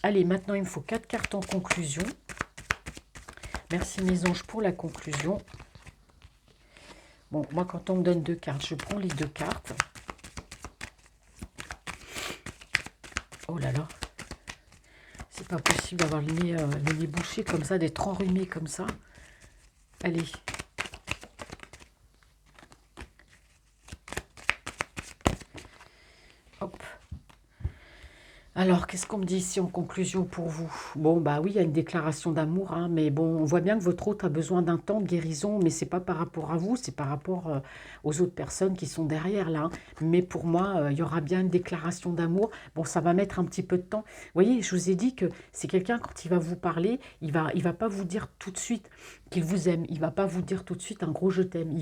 Allez, maintenant, il me faut 4 cartes en conclusion. Merci mes anges pour la conclusion. Bon, moi, quand on me donne 2 cartes, je prends les 2 cartes. Oh là là, c'est pas possible d'avoir le nez bouché comme ça, d'être enrhumé comme ça. Allez. Hop. Alors, qu'est-ce qu'on me dit ici en conclusion pour vous? Bon, bah oui, il y a une déclaration d'amour, hein, mais bon, on voit bien que votre hôte a besoin d'un temps de guérison, mais c'est pas par rapport à vous, c'est par rapport aux autres personnes qui sont derrière, là, hein. Mais pour moi, il y aura bien une déclaration d'amour. Bon, ça va mettre un petit peu de temps. Vous voyez, je vous ai dit que c'est quelqu'un, quand il va vous parler, il va pas vous dire tout de suite qu'il vous aime. Il va pas vous dire tout de suite un gros je t'aime.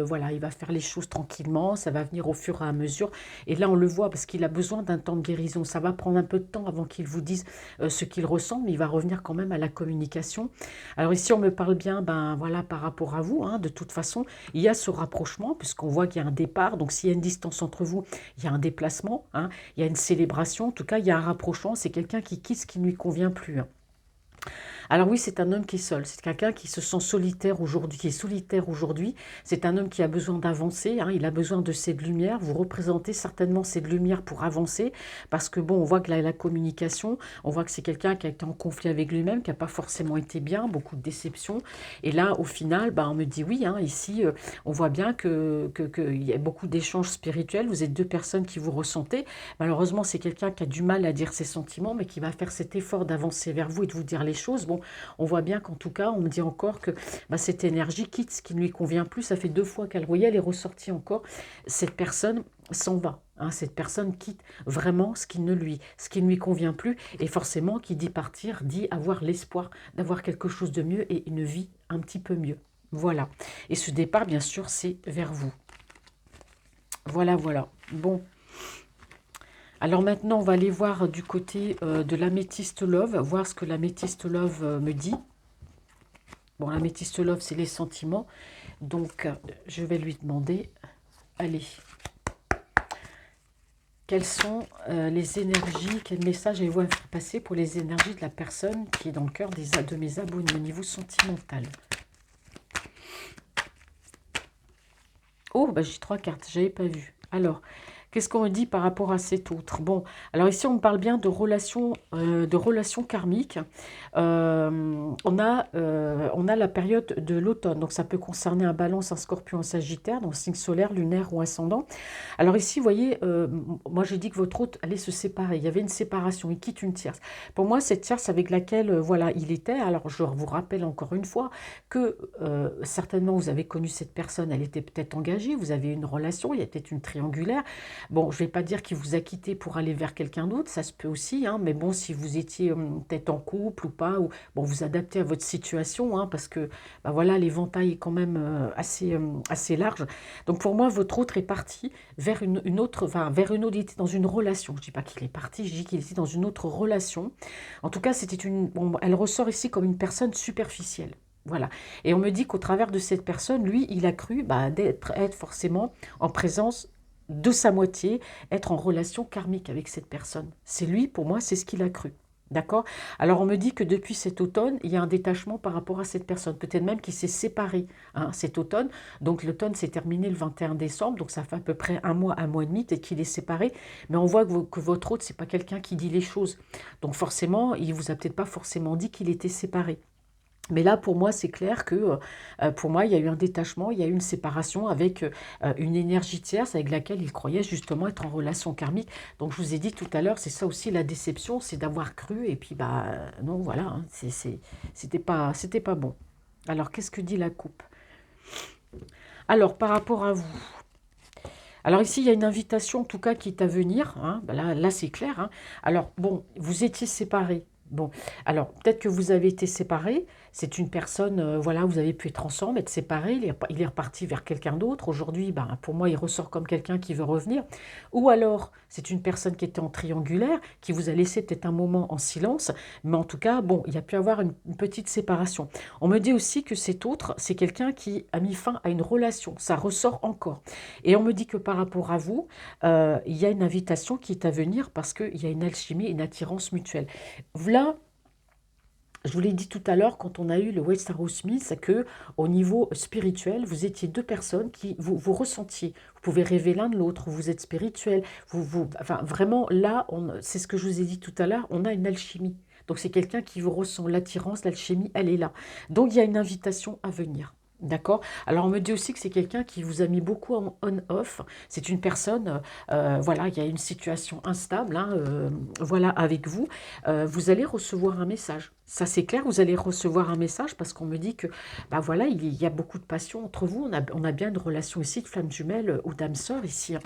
Voilà, il va faire les choses tranquillement, ça va venir au fur et à mesure. Et là, on le voit parce qu'il a besoin d'un temps de guérison. Ça va prendre un peu de temps avant qu'il vous dise ce qu'il ressent, mais il va revenir quand même à la communication. Alors ici, on me parle bien, ben voilà, par rapport à vous, hein, de toute façon, il y a ce rapprochement, puisqu'on voit qu'il y a un départ. Donc s'il y a une distance entre vous, il y a un déplacement, hein, il y a une célébration. En tout cas, il y a un rapprochement. C'est quelqu'un qui quitte ce qui ne lui convient plus, hein. Alors oui, c'est un homme qui est seul, c'est quelqu'un qui se sent solitaire aujourd'hui, qui est solitaire aujourd'hui. C'est un homme qui a besoin d'avancer, hein, il a besoin de cette lumière. Vous représentez certainement cette lumière pour avancer, parce que bon, on voit que la communication, on voit que c'est quelqu'un qui a été en conflit avec lui-même, qui n'a pas forcément été bien, beaucoup de déceptions. Et là, au final, bah, on me dit oui, hein, ici, on voit bien qu'il y a beaucoup d'échanges spirituels. Vous êtes 2 personnes qui vous ressentez. Malheureusement, c'est quelqu'un qui a du mal à dire ses sentiments, mais qui va faire cet effort d'avancer vers vous et de vous dire les choses. Bon, on voit bien qu'en tout cas, on me dit encore que bah, cette énergie quitte ce qui ne lui convient plus. Ça fait 2 fois qu'elle voyait, elle est ressortie encore. Cette personne s'en va, hein, cette personne quitte vraiment ce qui ne lui convient plus. Et forcément, qui dit partir, dit avoir l'espoir d'avoir quelque chose de mieux et une vie un petit peu mieux. Voilà. Et ce départ, bien sûr, c'est vers vous. Voilà, voilà. Bon. Alors maintenant, on va aller voir du côté de l'améthyste love, voir ce que l'améthyste love me dit. Bon, l'améthyste love, c'est les sentiments. Donc, je vais lui demander, allez, quelles sont les énergies, quel message allez-vous faire passer pour les énergies de la personne qui est dans le cœur de mes abonnés au niveau sentimental? Oh, bah, j'ai 3 cartes, je n'avais pas vu. Alors, qu'est-ce qu'on me dit par rapport à cet autre? Bon, alors ici, on me parle bien de relations karmiques. On a la période de l'automne, donc ça peut concerner un Balance, un Scorpion, un Sagittaire, donc signe solaire, lunaire ou ascendant. Alors ici, vous voyez, moi j'ai dit que votre hôte allait se séparer. Il y avait une séparation, il quitte une tierce. Pour moi, cette tierce avec laquelle voilà, il était, alors je vous rappelle encore une fois que certainement vous avez connu cette personne, elle était peut-être engagée, vous avez une relation, il y a peut-être une triangulaire. Bon, je ne vais pas dire qu'il vous a quitté pour aller vers quelqu'un d'autre, ça se peut aussi, hein, mais bon, si vous étiez peut-être en couple ou pas, ou bon, vous adaptez à votre situation, hein, parce que bah voilà, l'éventail est quand même assez large. Donc pour moi, votre autre est parti vers une autre, enfin vers une autre, il était dans une relation. Je ne dis pas qu'il est parti, je dis qu'il était dans une autre relation. En tout cas, c'était bon, elle ressort ici comme une personne superficielle. Voilà. Et on me dit qu'au travers de cette personne, lui, il a cru bah, être forcément en présence de sa moitié, être en relation karmique avec cette personne. C'est lui, pour moi, c'est ce qu'il a cru. D'accord? Alors on me dit que depuis cet automne, il y a un détachement par rapport à cette personne. Peut-être même qu'il s'est séparé, hein, cet automne. Donc l'automne s'est terminé le 21 décembre, donc ça fait à peu près un mois et demi peut-être qu'il est séparé. Mais on voit que votre hôte, c'est pas quelqu'un qui dit les choses. Donc forcément, il vous a peut-être pas forcément dit qu'il était séparé. Mais là, pour moi, c'est clair que, pour moi, il y a eu un détachement, il y a eu une séparation avec une énergie tierce avec laquelle il croyait justement être en relation karmique. Donc, je vous ai dit tout à l'heure, c'est ça aussi la déception, c'est d'avoir cru, et puis, bah, non, voilà, hein, c'était pas bon. Alors, qu'est-ce que dit la coupe? Alors, par rapport à vous, alors ici, il y a une invitation en tout cas qui est à venir, hein. Ben là c'est clair, hein. Alors bon, vous étiez séparés. Bon, alors peut-être que vous avez été séparés. C'est une personne, voilà, vous avez pu être ensemble, être séparés. Il est reparti vers quelqu'un d'autre. Aujourd'hui, ben, pour moi, il ressort comme quelqu'un qui veut revenir. Ou alors, c'est une personne qui était en triangulaire, qui vous a laissé peut-être un moment en silence. Mais en tout cas, bon, il y a pu avoir une petite séparation. On me dit aussi que cet autre, c'est quelqu'un qui a mis fin à une relation. Ça ressort encore. Et on me dit que par rapport à vous, il y a une invitation qui est à venir parce qu'il y a une alchimie, une attirance mutuelle. Là, je vous l'ai dit tout à l'heure quand on a eu le Westeros Smith, c'est que au niveau spirituel, vous étiez deux personnes qui vous ressentiez. Vous pouvez rêver l'un de l'autre, vous êtes spirituel. Enfin, vraiment, là, c'est ce que je vous ai dit tout à l'heure, on a une alchimie. Donc c'est quelqu'un qui vous ressent l'attirance, l'alchimie, elle est là. Donc il y a une invitation à venir. D'accord. Alors on me dit aussi que c'est quelqu'un qui vous a mis beaucoup en on-off. C'est une personne, voilà, il y a une situation instable, hein, voilà, avec vous. Vous allez recevoir un message. Ça c'est clair, vous allez recevoir un message parce qu'on me dit que, bah voilà, il y a beaucoup de passion entre vous. On a bien une relation ici de flamme jumelle ou d'âme sœur ici, hein.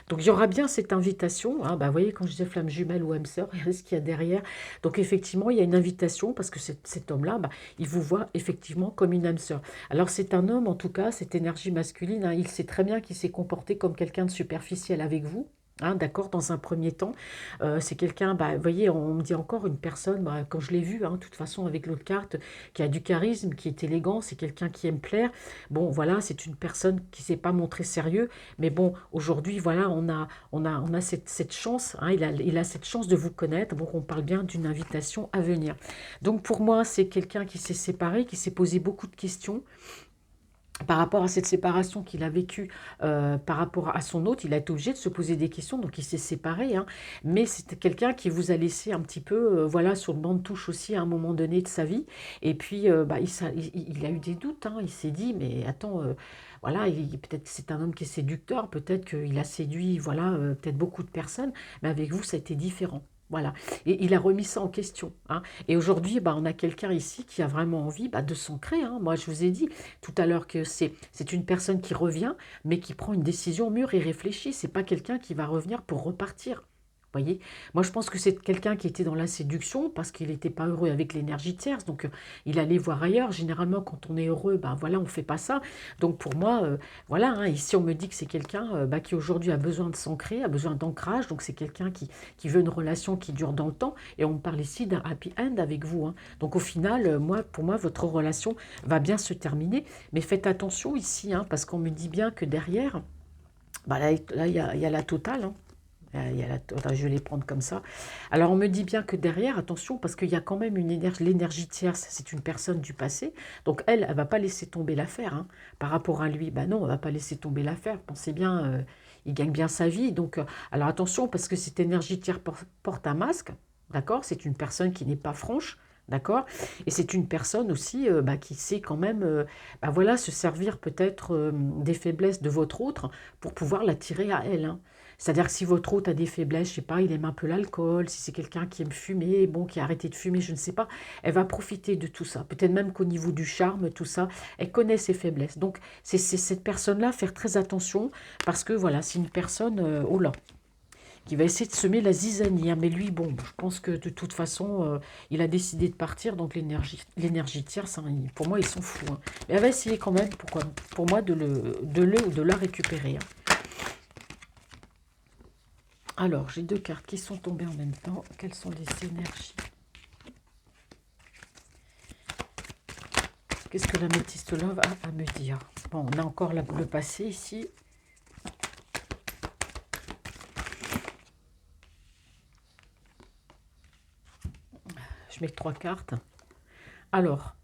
Donc il y aura bien cette invitation, hein. Bah, vous voyez, quand je disais flamme jumelle ou âme sœur, il y a ce qu'il y a derrière. Donc effectivement, il y a une invitation parce que cet homme-là, bah, il vous voit effectivement comme une âme sœur. Alors c'est un homme, en tout cas, cette énergie masculine, hein, il sait très bien qu'il s'est comporté comme quelqu'un de superficiel avec vous. Hein, d'accord, dans un premier temps, c'est quelqu'un, bah, vous voyez, on me dit encore une personne, bah, quand je l'ai vu, hein, de toute façon, avec l'autre carte, qui a du charisme, qui est élégant, c'est quelqu'un qui aime plaire. Bon, voilà, c'est une personne qui ne s'est pas montré sérieux, mais bon, aujourd'hui, voilà, on a cette chance, hein, il a cette chance de vous connaître, donc on parle bien d'une invitation à venir. Donc pour moi, c'est quelqu'un qui s'est séparé, qui s'est posé beaucoup de questions, par rapport à cette séparation qu'il a vécue par rapport à son autre, il a été obligé de se poser des questions, donc il s'est séparé, hein. Mais c'était quelqu'un qui vous a laissé un petit peu, voilà, sur le banc de touche aussi à un moment donné de sa vie. Et puis, bah, il a eu des doutes, hein. Il s'est dit, mais attends, voilà, peut-être que c'est un homme qui est séducteur, peut-être qu'il a séduit, voilà, peut-être beaucoup de personnes, mais avec vous, ça a été différent. Voilà. Et il a remis ça en question, hein. Et aujourd'hui, bah, on a quelqu'un ici qui a vraiment envie, bah, de s'ancrer, hein. Moi, je vous ai dit tout à l'heure que c'est une personne qui revient, mais qui prend une décision mûre et réfléchie. C'est pas quelqu'un qui va revenir pour repartir. Vous voyez, moi je pense que c'est quelqu'un qui était dans la séduction parce qu'il n'était pas heureux avec l'énergie tierce, donc il allait voir ailleurs. Généralement, quand on est heureux, ben voilà, on fait pas ça. Donc pour moi, voilà, hein, ici on me dit que c'est quelqu'un bah, qui aujourd'hui a besoin de s'ancrer, a besoin d'ancrage. Donc c'est quelqu'un qui veut une relation qui dure dans le temps. Et on me parle ici d'un happy end avec vous, hein. Donc au final, moi, pour moi, votre relation va bien se terminer. Mais faites attention ici, hein, parce qu'on me dit bien que derrière, bah là, il y a la totale, hein. Attends, je vais les prendre comme ça. Alors, on me dit bien que derrière, attention, parce qu'il y a quand même une énergie, l'énergie tierce, c'est une personne du passé. Donc, elle va pas laisser tomber l'affaire, hein. Par rapport à lui, ben non, elle va pas laisser tomber l'affaire. Pensez bien, il gagne bien sa vie. Donc, alors attention, parce que cette énergie tierce porte un masque, d'accord? C'est une personne qui n'est pas franche. D'accord. Et c'est une personne aussi bah, qui sait quand même bah, voilà, se servir peut-être des faiblesses de votre autre pour pouvoir l'attirer à elle, hein. C'est-à-dire que si votre hôte a des faiblesses, je sais pas, il aime un peu l'alcool, si c'est quelqu'un qui aime fumer, bon, qui a arrêté de fumer, je ne sais pas, elle va profiter de tout ça. Peut-être même qu'au niveau du charme, tout ça, elle connaît ses faiblesses. Donc, c'est cette personne-là, faire très attention, parce que voilà, c'est une personne, oh là, qui va essayer de semer la zizanie, hein. Mais lui, bon, je pense que de toute façon, il a décidé de partir, donc l'énergie tierce, hein, pour moi, ils sont fous, hein. Mais elle va essayer quand même, pour moi, de la récupérer, hein. Alors, j'ai deux cartes qui sont tombées en même temps. Quelles sont les énergies? Qu'est-ce que la métiste love a à me dire? Bon, on a encore le passé ici. Je mets trois cartes. Alors,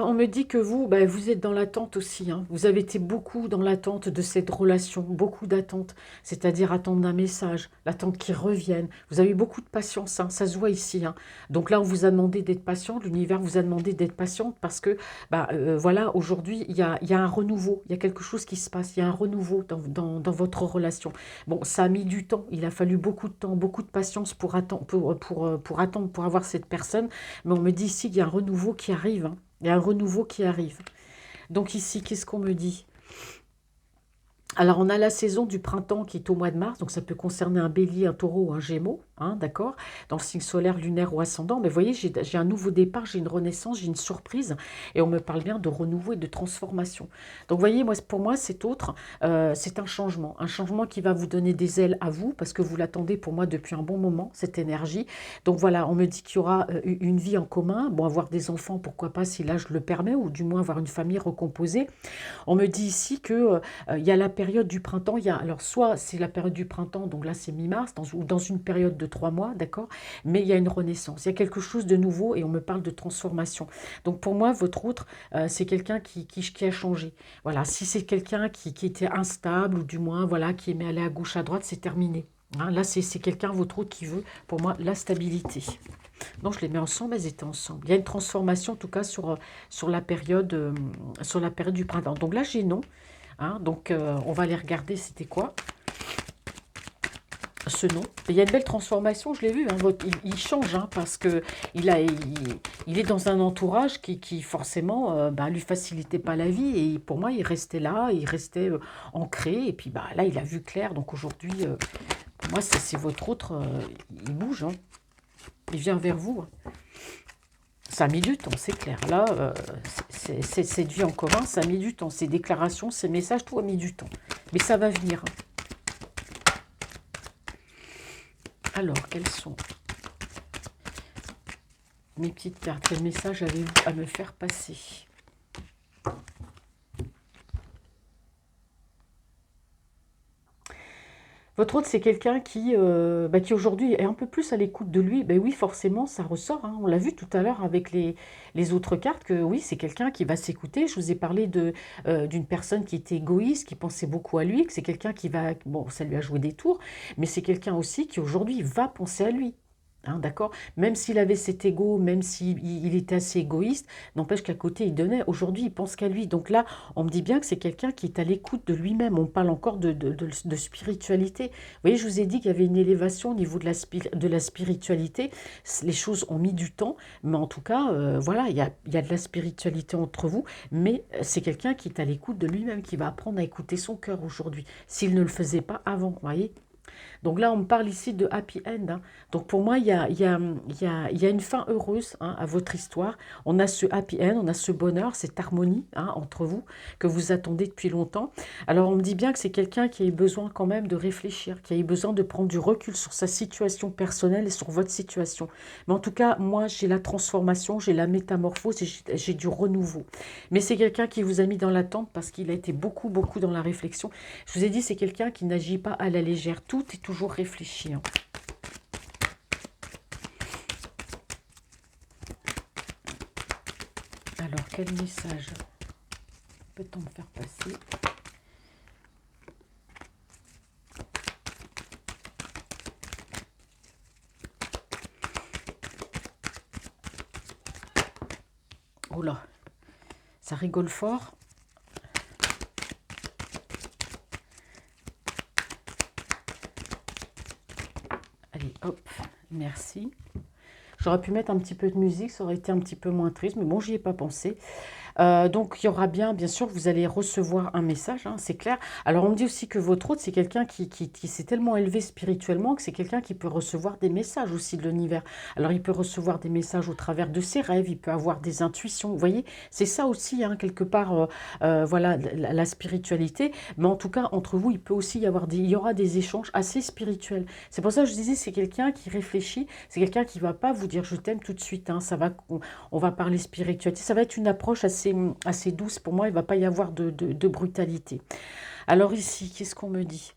on me dit que vous, bah, vous êtes dans l'attente aussi, hein. Vous avez été beaucoup dans l'attente de cette relation, beaucoup d'attente, c'est-à-dire attendre un message, l'attente qu'il revienne. Vous avez eu beaucoup de patience, hein, ça se voit ici, hein. Donc là, on vous a demandé d'être patient, l'univers vous a demandé d'être patiente parce que, bah, voilà, aujourd'hui, il y a un renouveau, il y a quelque chose qui se passe, il y a un renouveau dans votre relation. Bon, ça a mis du temps, il a fallu beaucoup de temps, beaucoup de patience pour attendre, pour attendre, pour avoir cette personne. Mais on me dit ici qu'il y a un renouveau qui arrive, hein. Il y a un renouveau qui arrive. Donc ici, qu'est-ce qu'on me dit? Alors, on a la saison du printemps qui est au mois de mars, donc ça peut concerner un bélier, un taureau ou un gémeau, hein, d'accord? Dans le signe solaire, lunaire ou ascendant. Mais vous voyez, j'ai un nouveau départ, j'ai une renaissance, j'ai une surprise, et on me parle bien de renouveau et de transformation. Donc, vous voyez, moi, pour moi, c'est autre, c'est un changement qui va vous donner des ailes à vous, parce que vous l'attendez pour moi depuis un bon moment, cette énergie. Donc voilà, on me dit qu'il y aura une vie en commun, bon, avoir des enfants, pourquoi pas, si l'âge le permet, ou du moins avoir une famille recomposée. On me dit ici que il y a la période du printemps, il y a, alors soit c'est la période du printemps, donc là c'est mi-mars, ou dans une période de 3 mois, d'accord, mais il y a une renaissance, il y a quelque chose de nouveau et on me parle de transformation. Donc pour moi, votre autre, c'est quelqu'un qui a changé. Voilà, si c'est quelqu'un qui était instable ou du moins, voilà, qui aimait aller à gauche, à droite, c'est terminé. Hein, là, c'est quelqu'un, votre autre, qui veut, pour moi, la stabilité. Non, je les mets ensemble, elles étaient ensemble. Il y a une transformation, en tout cas, sur la période du printemps. Donc là, j'ai non. Hein, donc, on va aller regarder, c'était quoi ce nom. Il y a une belle transformation, je l'ai vu. Hein, il change, hein, parce que il est dans un entourage qui forcément, bah, lui facilitait pas la vie. Et pour moi, il restait là, il restait ancré. Et puis bah, là, il a vu clair. Donc aujourd'hui, pour moi, c'est votre autre. Il bouge, hein, il vient vers vous, hein. Ça a mis du temps, c'est clair. Là, c'est cette vie en commun, ça a mis du temps. Ces déclarations, ces messages, tout a mis du temps. Mais ça va venir, hein. Alors, quels sont mes petites cartes? Quel message avez-vous à me faire passer? Votre autre, c'est quelqu'un qui aujourd'hui est un peu plus à l'écoute de lui. Ben oui, forcément, ça ressort, hein. On l'a vu tout à l'heure avec les autres cartes, que oui, c'est quelqu'un qui va s'écouter. Je vous ai parlé d'une personne qui était égoïste, qui pensait beaucoup à lui, que c'est quelqu'un qui va... Bon, ça lui a joué des tours, mais c'est quelqu'un aussi qui aujourd'hui va penser à lui. Hein, d'accord? Même s'il avait cet ego, même s'il était assez égoïste, n'empêche qu'à côté, il donnait. Aujourd'hui, il pense qu'à lui. Donc là, on me dit bien que c'est quelqu'un qui est à l'écoute de lui-même. On parle encore de spiritualité. Vous voyez, je vous ai dit qu'il y avait une élévation au niveau de la spiritualité. Les choses ont mis du temps, mais en tout cas, voilà, il y a de la spiritualité entre vous, mais c'est quelqu'un qui est à l'écoute de lui-même, qui va apprendre à écouter son cœur aujourd'hui, s'il ne le faisait pas avant, vous voyez? Donc là, on me parle ici de happy end, hein. Donc pour moi, il y a une fin heureuse, hein, à votre histoire. On a ce happy end, on a ce bonheur, cette harmonie, hein, entre vous, que vous attendez depuis longtemps. Alors on me dit bien que c'est quelqu'un qui a eu besoin quand même de réfléchir, qui a eu besoin de prendre du recul sur sa situation personnelle et sur votre situation. Mais en tout cas, moi, j'ai la transformation, j'ai la métamorphose et j'ai du renouveau. Mais c'est quelqu'un qui vous a mis dans l'attente parce qu'il a été beaucoup, beaucoup dans la réflexion. Je vous ai dit, c'est quelqu'un qui n'agit pas à la légère. Tout est toujours réfléchi, hein. Alors, quel message peut-on me faire passer? Oh là, ça rigole fort. Allez, hop, merci. J'aurais pu mettre un petit peu de musique, ça aurait été un petit peu moins triste, mais bon, j'y ai pas pensé. Donc, il y aura bien sûr, vous allez recevoir un message, hein, c'est clair. Alors, on me dit aussi que votre hôte, c'est quelqu'un qui s'est tellement élevé spirituellement que c'est quelqu'un qui peut recevoir des messages aussi de l'univers. Alors, il peut recevoir des messages au travers de ses rêves, il peut avoir des intuitions. Vous voyez, c'est ça aussi, hein, quelque part, voilà, la spiritualité. Mais en tout cas, entre vous, il peut aussi il y aura des échanges assez spirituels. C'est pour ça que je disais, c'est quelqu'un qui réfléchit, c'est quelqu'un qui ne va pas vous dire je t'aime tout de suite, hein, on va parler spiritualité. Ça va être une approche assez douce. Pour moi, il ne va pas y avoir de brutalité. Alors ici, qu'est-ce qu'on me dit?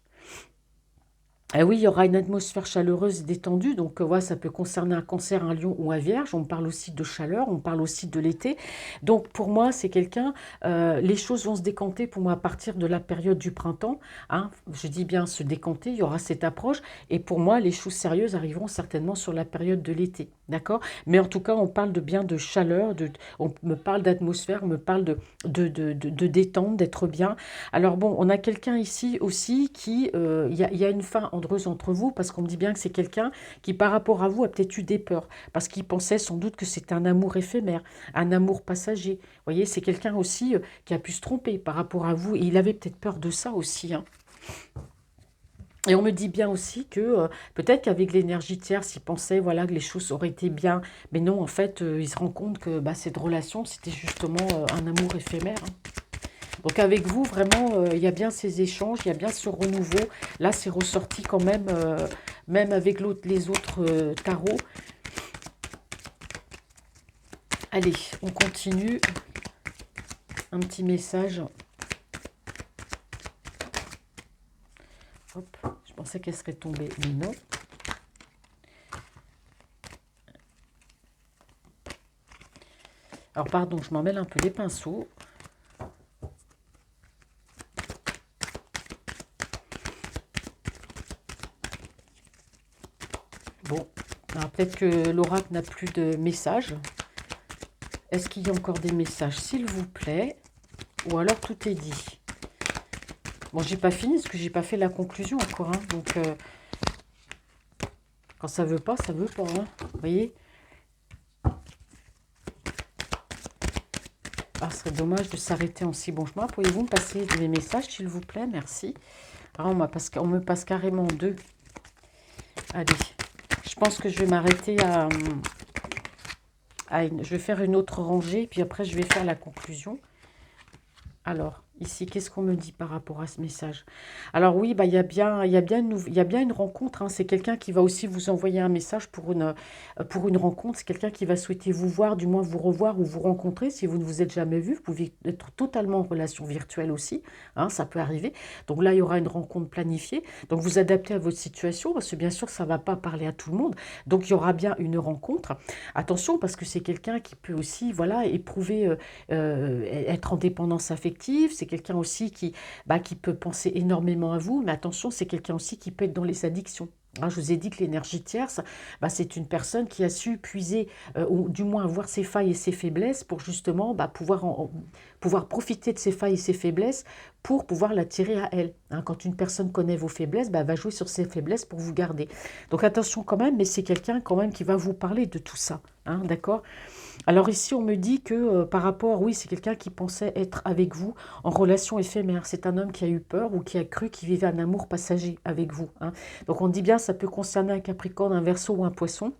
Ah oui, il y aura une atmosphère chaleureuse et détendue, donc voilà, ça peut concerner un cancer, un lion ou un vierge. On parle aussi de chaleur, on parle aussi de l'été. Donc pour moi, c'est quelqu'un, les choses vont se décanter pour moi à partir de la période du printemps, hein. Je dis bien se décanter, il y aura cette approche. Et pour moi, les choses sérieuses arriveront certainement sur la période de l'été, d'accord? Mais en tout cas, on parle de bien de chaleur, on me parle d'atmosphère, on me parle de détente, d'être bien. Alors bon, on a quelqu'un ici aussi qui, il y a une fin heureuse entre vous parce qu'on me dit bien que c'est quelqu'un qui par rapport à vous a peut-être eu des peurs parce qu'il pensait sans doute que c'était un amour éphémère, un amour passager. Vous voyez, c'est quelqu'un aussi qui a pu se tromper par rapport à vous et il avait peut-être peur de ça aussi, hein. Et on me dit bien aussi que peut-être qu'avec l'énergie tierce, il pensait voilà, que les choses auraient été bien. Mais non, en fait, il se rend compte que bah, cette relation, c'était justement un amour éphémère, hein. Donc avec vous, vraiment, il y a bien ces échanges, il y a bien ce renouveau. Là, c'est ressorti quand même, même avec les autres tarots. Allez, on continue. Un petit message. Hop, je pensais qu'elle serait tombée, mais non. Alors pardon, je m'en mêle un peu les pinceaux. Bon, alors peut-être que l'oracle n'a plus de messages. Est-ce qu'il y a encore des messages, s'il vous plaît? Ou alors tout est dit. Bon, j'ai pas fini parce que j'ai pas fait la conclusion encore, hein. Donc, quand ça veut pas, ça veut pas, hein. Vous voyez? Ah, ce serait dommage de s'arrêter en si bon chemin. Pourriez-vous me passer des messages, s'il vous plaît? Merci. Alors, on me passe carrément deux. Allez, je pense que je vais m'arrêter je vais faire une autre rangée, puis après, je vais faire la conclusion. Alors, ici, qu'est-ce qu'on me dit par rapport à ce message? Alors oui, bah, il y a bien une rencontre, hein. C'est quelqu'un qui va aussi vous envoyer un message pour une rencontre. C'est quelqu'un qui va souhaiter vous voir, du moins vous revoir ou vous rencontrer. Si vous ne vous êtes jamais vu, vous pouvez être totalement en relation virtuelle aussi, hein, ça peut arriver. Donc là, il y aura une rencontre planifiée. Donc vous adaptez à votre situation, parce que bien sûr, ça ne va pas parler à tout le monde. Donc il y aura bien une rencontre. Attention, parce que c'est quelqu'un qui peut aussi voilà, éprouver être en dépendance affective, c'est quelqu'un aussi qui peut penser énormément à vous, mais attention, c'est quelqu'un aussi qui peut être dans les addictions. Hein, je vous ai dit que l'énergie tierce, bah, c'est une personne qui a su puiser, ou du moins voir ses failles et ses faiblesses pour justement bah, pouvoir profiter de ses failles et ses faiblesses pour pouvoir l'attirer à elle. Hein, quand une personne connaît vos faiblesses, bah, elle va jouer sur ses faiblesses pour vous garder. Donc attention quand même, mais c'est quelqu'un quand même qui va vous parler de tout ça. Hein, d'accord? Alors ici, on me dit que par rapport, oui, c'est quelqu'un qui pensait être avec vous en relation éphémère. C'est un homme qui a eu peur ou qui a cru qu'il vivait un amour passager avec vous, hein. Donc on dit bien, ça peut concerner un Capricorne, un Verseau ou un Poisson.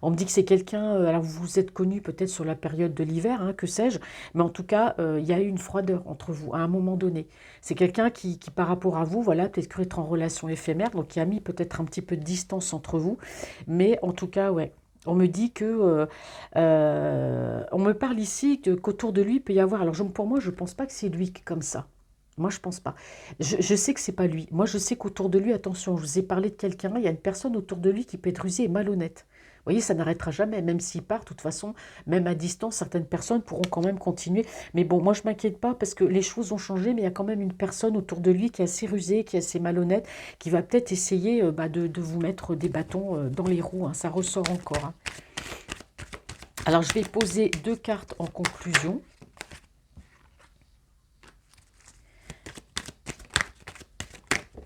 On me dit que c'est quelqu'un, alors vous vous êtes connu peut-être sur la période de l'hiver, hein, que sais-je, mais en tout cas, il y a eu une froideur entre vous à un moment donné. C'est quelqu'un qui, par rapport à vous, voilà, peut-être cru être en relation éphémère, donc qui a mis peut-être un petit peu de distance entre vous, mais en tout cas, ouais. On me dit que, on me parle ici qu'autour de lui il peut y avoir. Alors pour moi, je ne pense pas que c'est lui qui est comme ça. Moi, je pense pas. Je sais que c'est pas lui. Moi, je sais qu'autour de lui, attention, je vous ai parlé de quelqu'un, il y a une personne autour de lui qui peut être rusée et malhonnête. Vous voyez, ça n'arrêtera jamais, même s'il part, de toute façon, même à distance, certaines personnes pourront quand même continuer. Mais bon, moi, je m'inquiète pas parce que les choses ont changé, mais il y a quand même une personne autour de lui qui est assez rusée, qui est assez malhonnête, qui va peut-être essayer bah, de vous mettre des bâtons dans les roues, hein. Ça ressort encore, hein. Alors, je vais poser deux cartes en conclusion.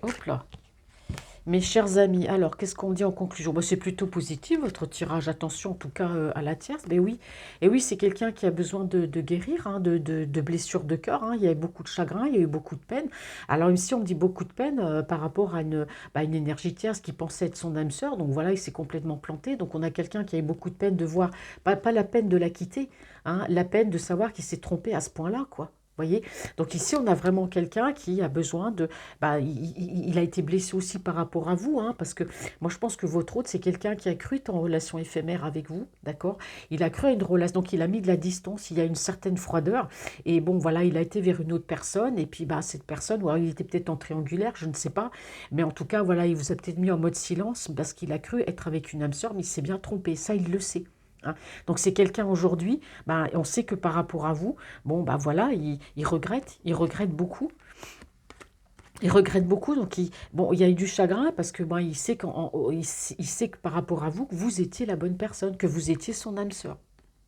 Hop là. Mes chers amis, alors qu'est-ce qu'on dit en conclusion? Bah, c'est plutôt positif votre tirage, attention en tout cas à la tierce, mais oui. Et oui, c'est quelqu'un qui a besoin de guérir, hein, de blessures de cœur, hein. Il y a eu beaucoup de chagrin, il y a eu beaucoup de peine. Alors ici, on me dit beaucoup de peine par rapport à bah, une énergie tierce qui pensait être son âme sœur, donc voilà, il s'est complètement planté. Donc on a quelqu'un qui a eu beaucoup de peine de voir, pas la peine de la quitter, hein, la peine de savoir qu'il s'est trompé à ce point-là, quoi. Voyez? Donc ici, on a vraiment quelqu'un qui a besoin de... Bah, il a été blessé aussi par rapport à vous, hein, parce que moi, je pense que votre hôte, c'est quelqu'un qui a cru être en relation éphémère avec vous, d'accord? Il a cru à une relation, donc il a mis de la distance, il y a une certaine froideur, et bon, voilà, il a été vers une autre personne, et puis bah, cette personne, ou alors il était peut-être en triangulaire, je ne sais pas, mais en tout cas, voilà, il vous a peut-être mis en mode silence, parce qu'il a cru être avec une âme sœur, mais il s'est bien trompé, ça, il le sait. Hein. Donc c'est quelqu'un aujourd'hui, ben, on sait que par rapport à vous, bon ben voilà, il regrette beaucoup. Il regrette beaucoup, donc bon, il y a eu du chagrin parce que ben, il sait que par rapport à vous, que vous étiez la bonne personne, que vous étiez son âme sœur.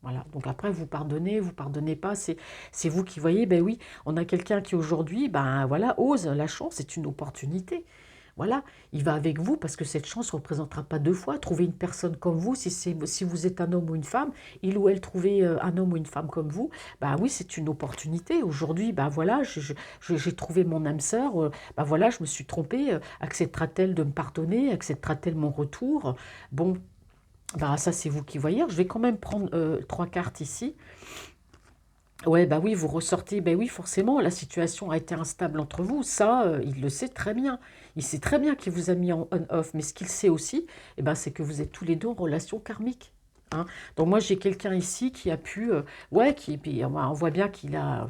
Voilà, donc après, vous pardonnez pas, c'est vous qui voyez, ben oui, on a quelqu'un qui aujourd'hui, ben voilà, ose, la chance, c'est une opportunité. Voilà, il va avec vous parce que cette chance ne représentera pas deux fois. Trouver une personne comme vous, si vous êtes un homme ou une femme, il ou elle trouver un homme ou une femme comme vous, bah oui, c'est une opportunité. Aujourd'hui, bah voilà, j'ai trouvé mon âme sœur, bah voilà, je me suis trompée. Acceptera-t-elle de me pardonner? Acceptera-t-elle mon retour? Bon, bah ça c'est vous qui voyez. Je vais quand même prendre trois cartes ici. Ouais, bah oui, vous ressortez, bah oui, forcément, la situation a été instable entre vous, ça, il le sait très bien. Il sait très bien qu'il vous a mis en on-off, mais ce qu'il sait aussi, eh ben, c'est que vous êtes tous les deux en relation karmique. Hein. Donc moi, j'ai quelqu'un ici qui a pu, ouais, puis, on voit bien qu'il a...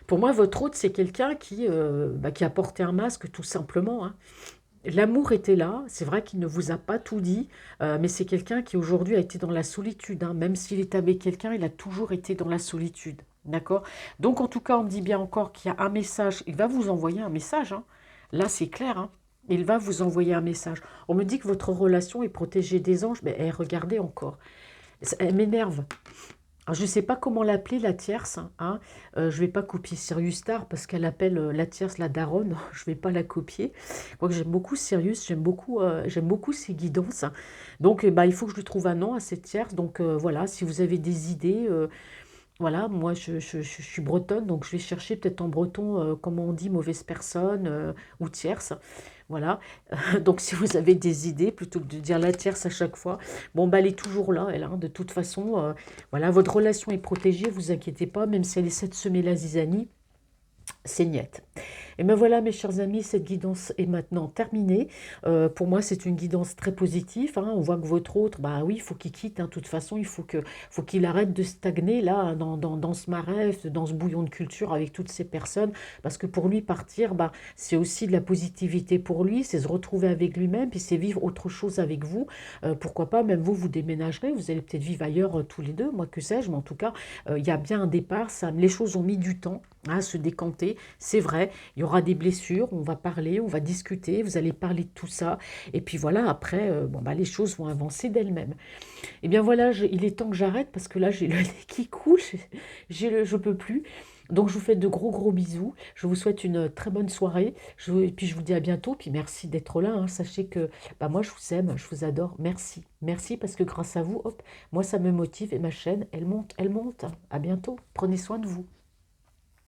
Pour moi, votre hôte, c'est quelqu'un qui a porté un masque, tout simplement. Hein. L'amour était là, c'est vrai qu'il ne vous a pas tout dit, mais c'est quelqu'un qui aujourd'hui a été dans la solitude. Hein. Même s'il est avec quelqu'un, il a toujours été dans la solitude. D'accord? Donc en tout cas, on me dit bien encore qu'il y a un message. Il va vous envoyer un message. Hein. Là, c'est clair. Hein. Il va vous envoyer un message. On me dit que votre relation est protégée des anges. Mais regardez encore. Elle m'énerve. Alors, je ne sais pas comment l'appeler, la tierce. Hein. Je ne vais pas copier Sirius Star parce qu'elle appelle la tierce la daronne. Je ne vais pas la copier. Quoique j'aime beaucoup Sirius, j'aime beaucoup ses guidances. Donc, bah, il faut que je lui trouve un nom à cette tierce. Donc, voilà, si vous avez des idées, voilà, moi je suis bretonne, donc je vais chercher peut-être en breton, comment on dit, mauvaise personne ou tierce. Voilà, donc si vous avez des idées, plutôt que de dire la tierce à chaque fois, bon, bah, elle est toujours là, elle, hein, de toute façon, voilà, votre relation est protégée, vous inquiétez pas, même si elle essaie de semer la zizanie, c'est niette. Et bien voilà mes chers amis, cette guidance est maintenant terminée. Pour moi c'est une guidance très positive. Hein. On voit que votre autre, bah oui, il faut qu'il quitte. Hein. De toute façon, faut qu'il arrête de stagner là, hein, dans ce marais, dans ce bouillon de culture avec toutes ces personnes. Parce que pour lui partir, bah, c'est aussi de la positivité pour lui, c'est se retrouver avec lui-même, puis c'est vivre autre chose avec vous. Pourquoi pas, même vous, vous déménagerez, vous allez peut-être vivre ailleurs tous les deux, moi que sais-je, mais en tout cas, il y a bien un départ. Les choses ont mis du temps à se décanter, c'est vrai. Il y aura des blessures, on va parler, on va discuter, vous allez parler de tout ça. Et puis voilà, après, bon, bah, les choses vont avancer d'elles-mêmes. Et bien voilà, il est temps que j'arrête parce que là, j'ai le nez qui coule, je peux plus. Donc je vous fais de gros gros bisous. Je vous souhaite une très bonne soirée. Et puis je vous dis à bientôt. Puis merci d'être là. Hein. Sachez que bah, moi je vous aime, je vous adore. Merci. Merci parce que grâce à vous, hop, moi ça me motive et ma chaîne, elle monte, elle monte. À bientôt. Prenez soin de vous.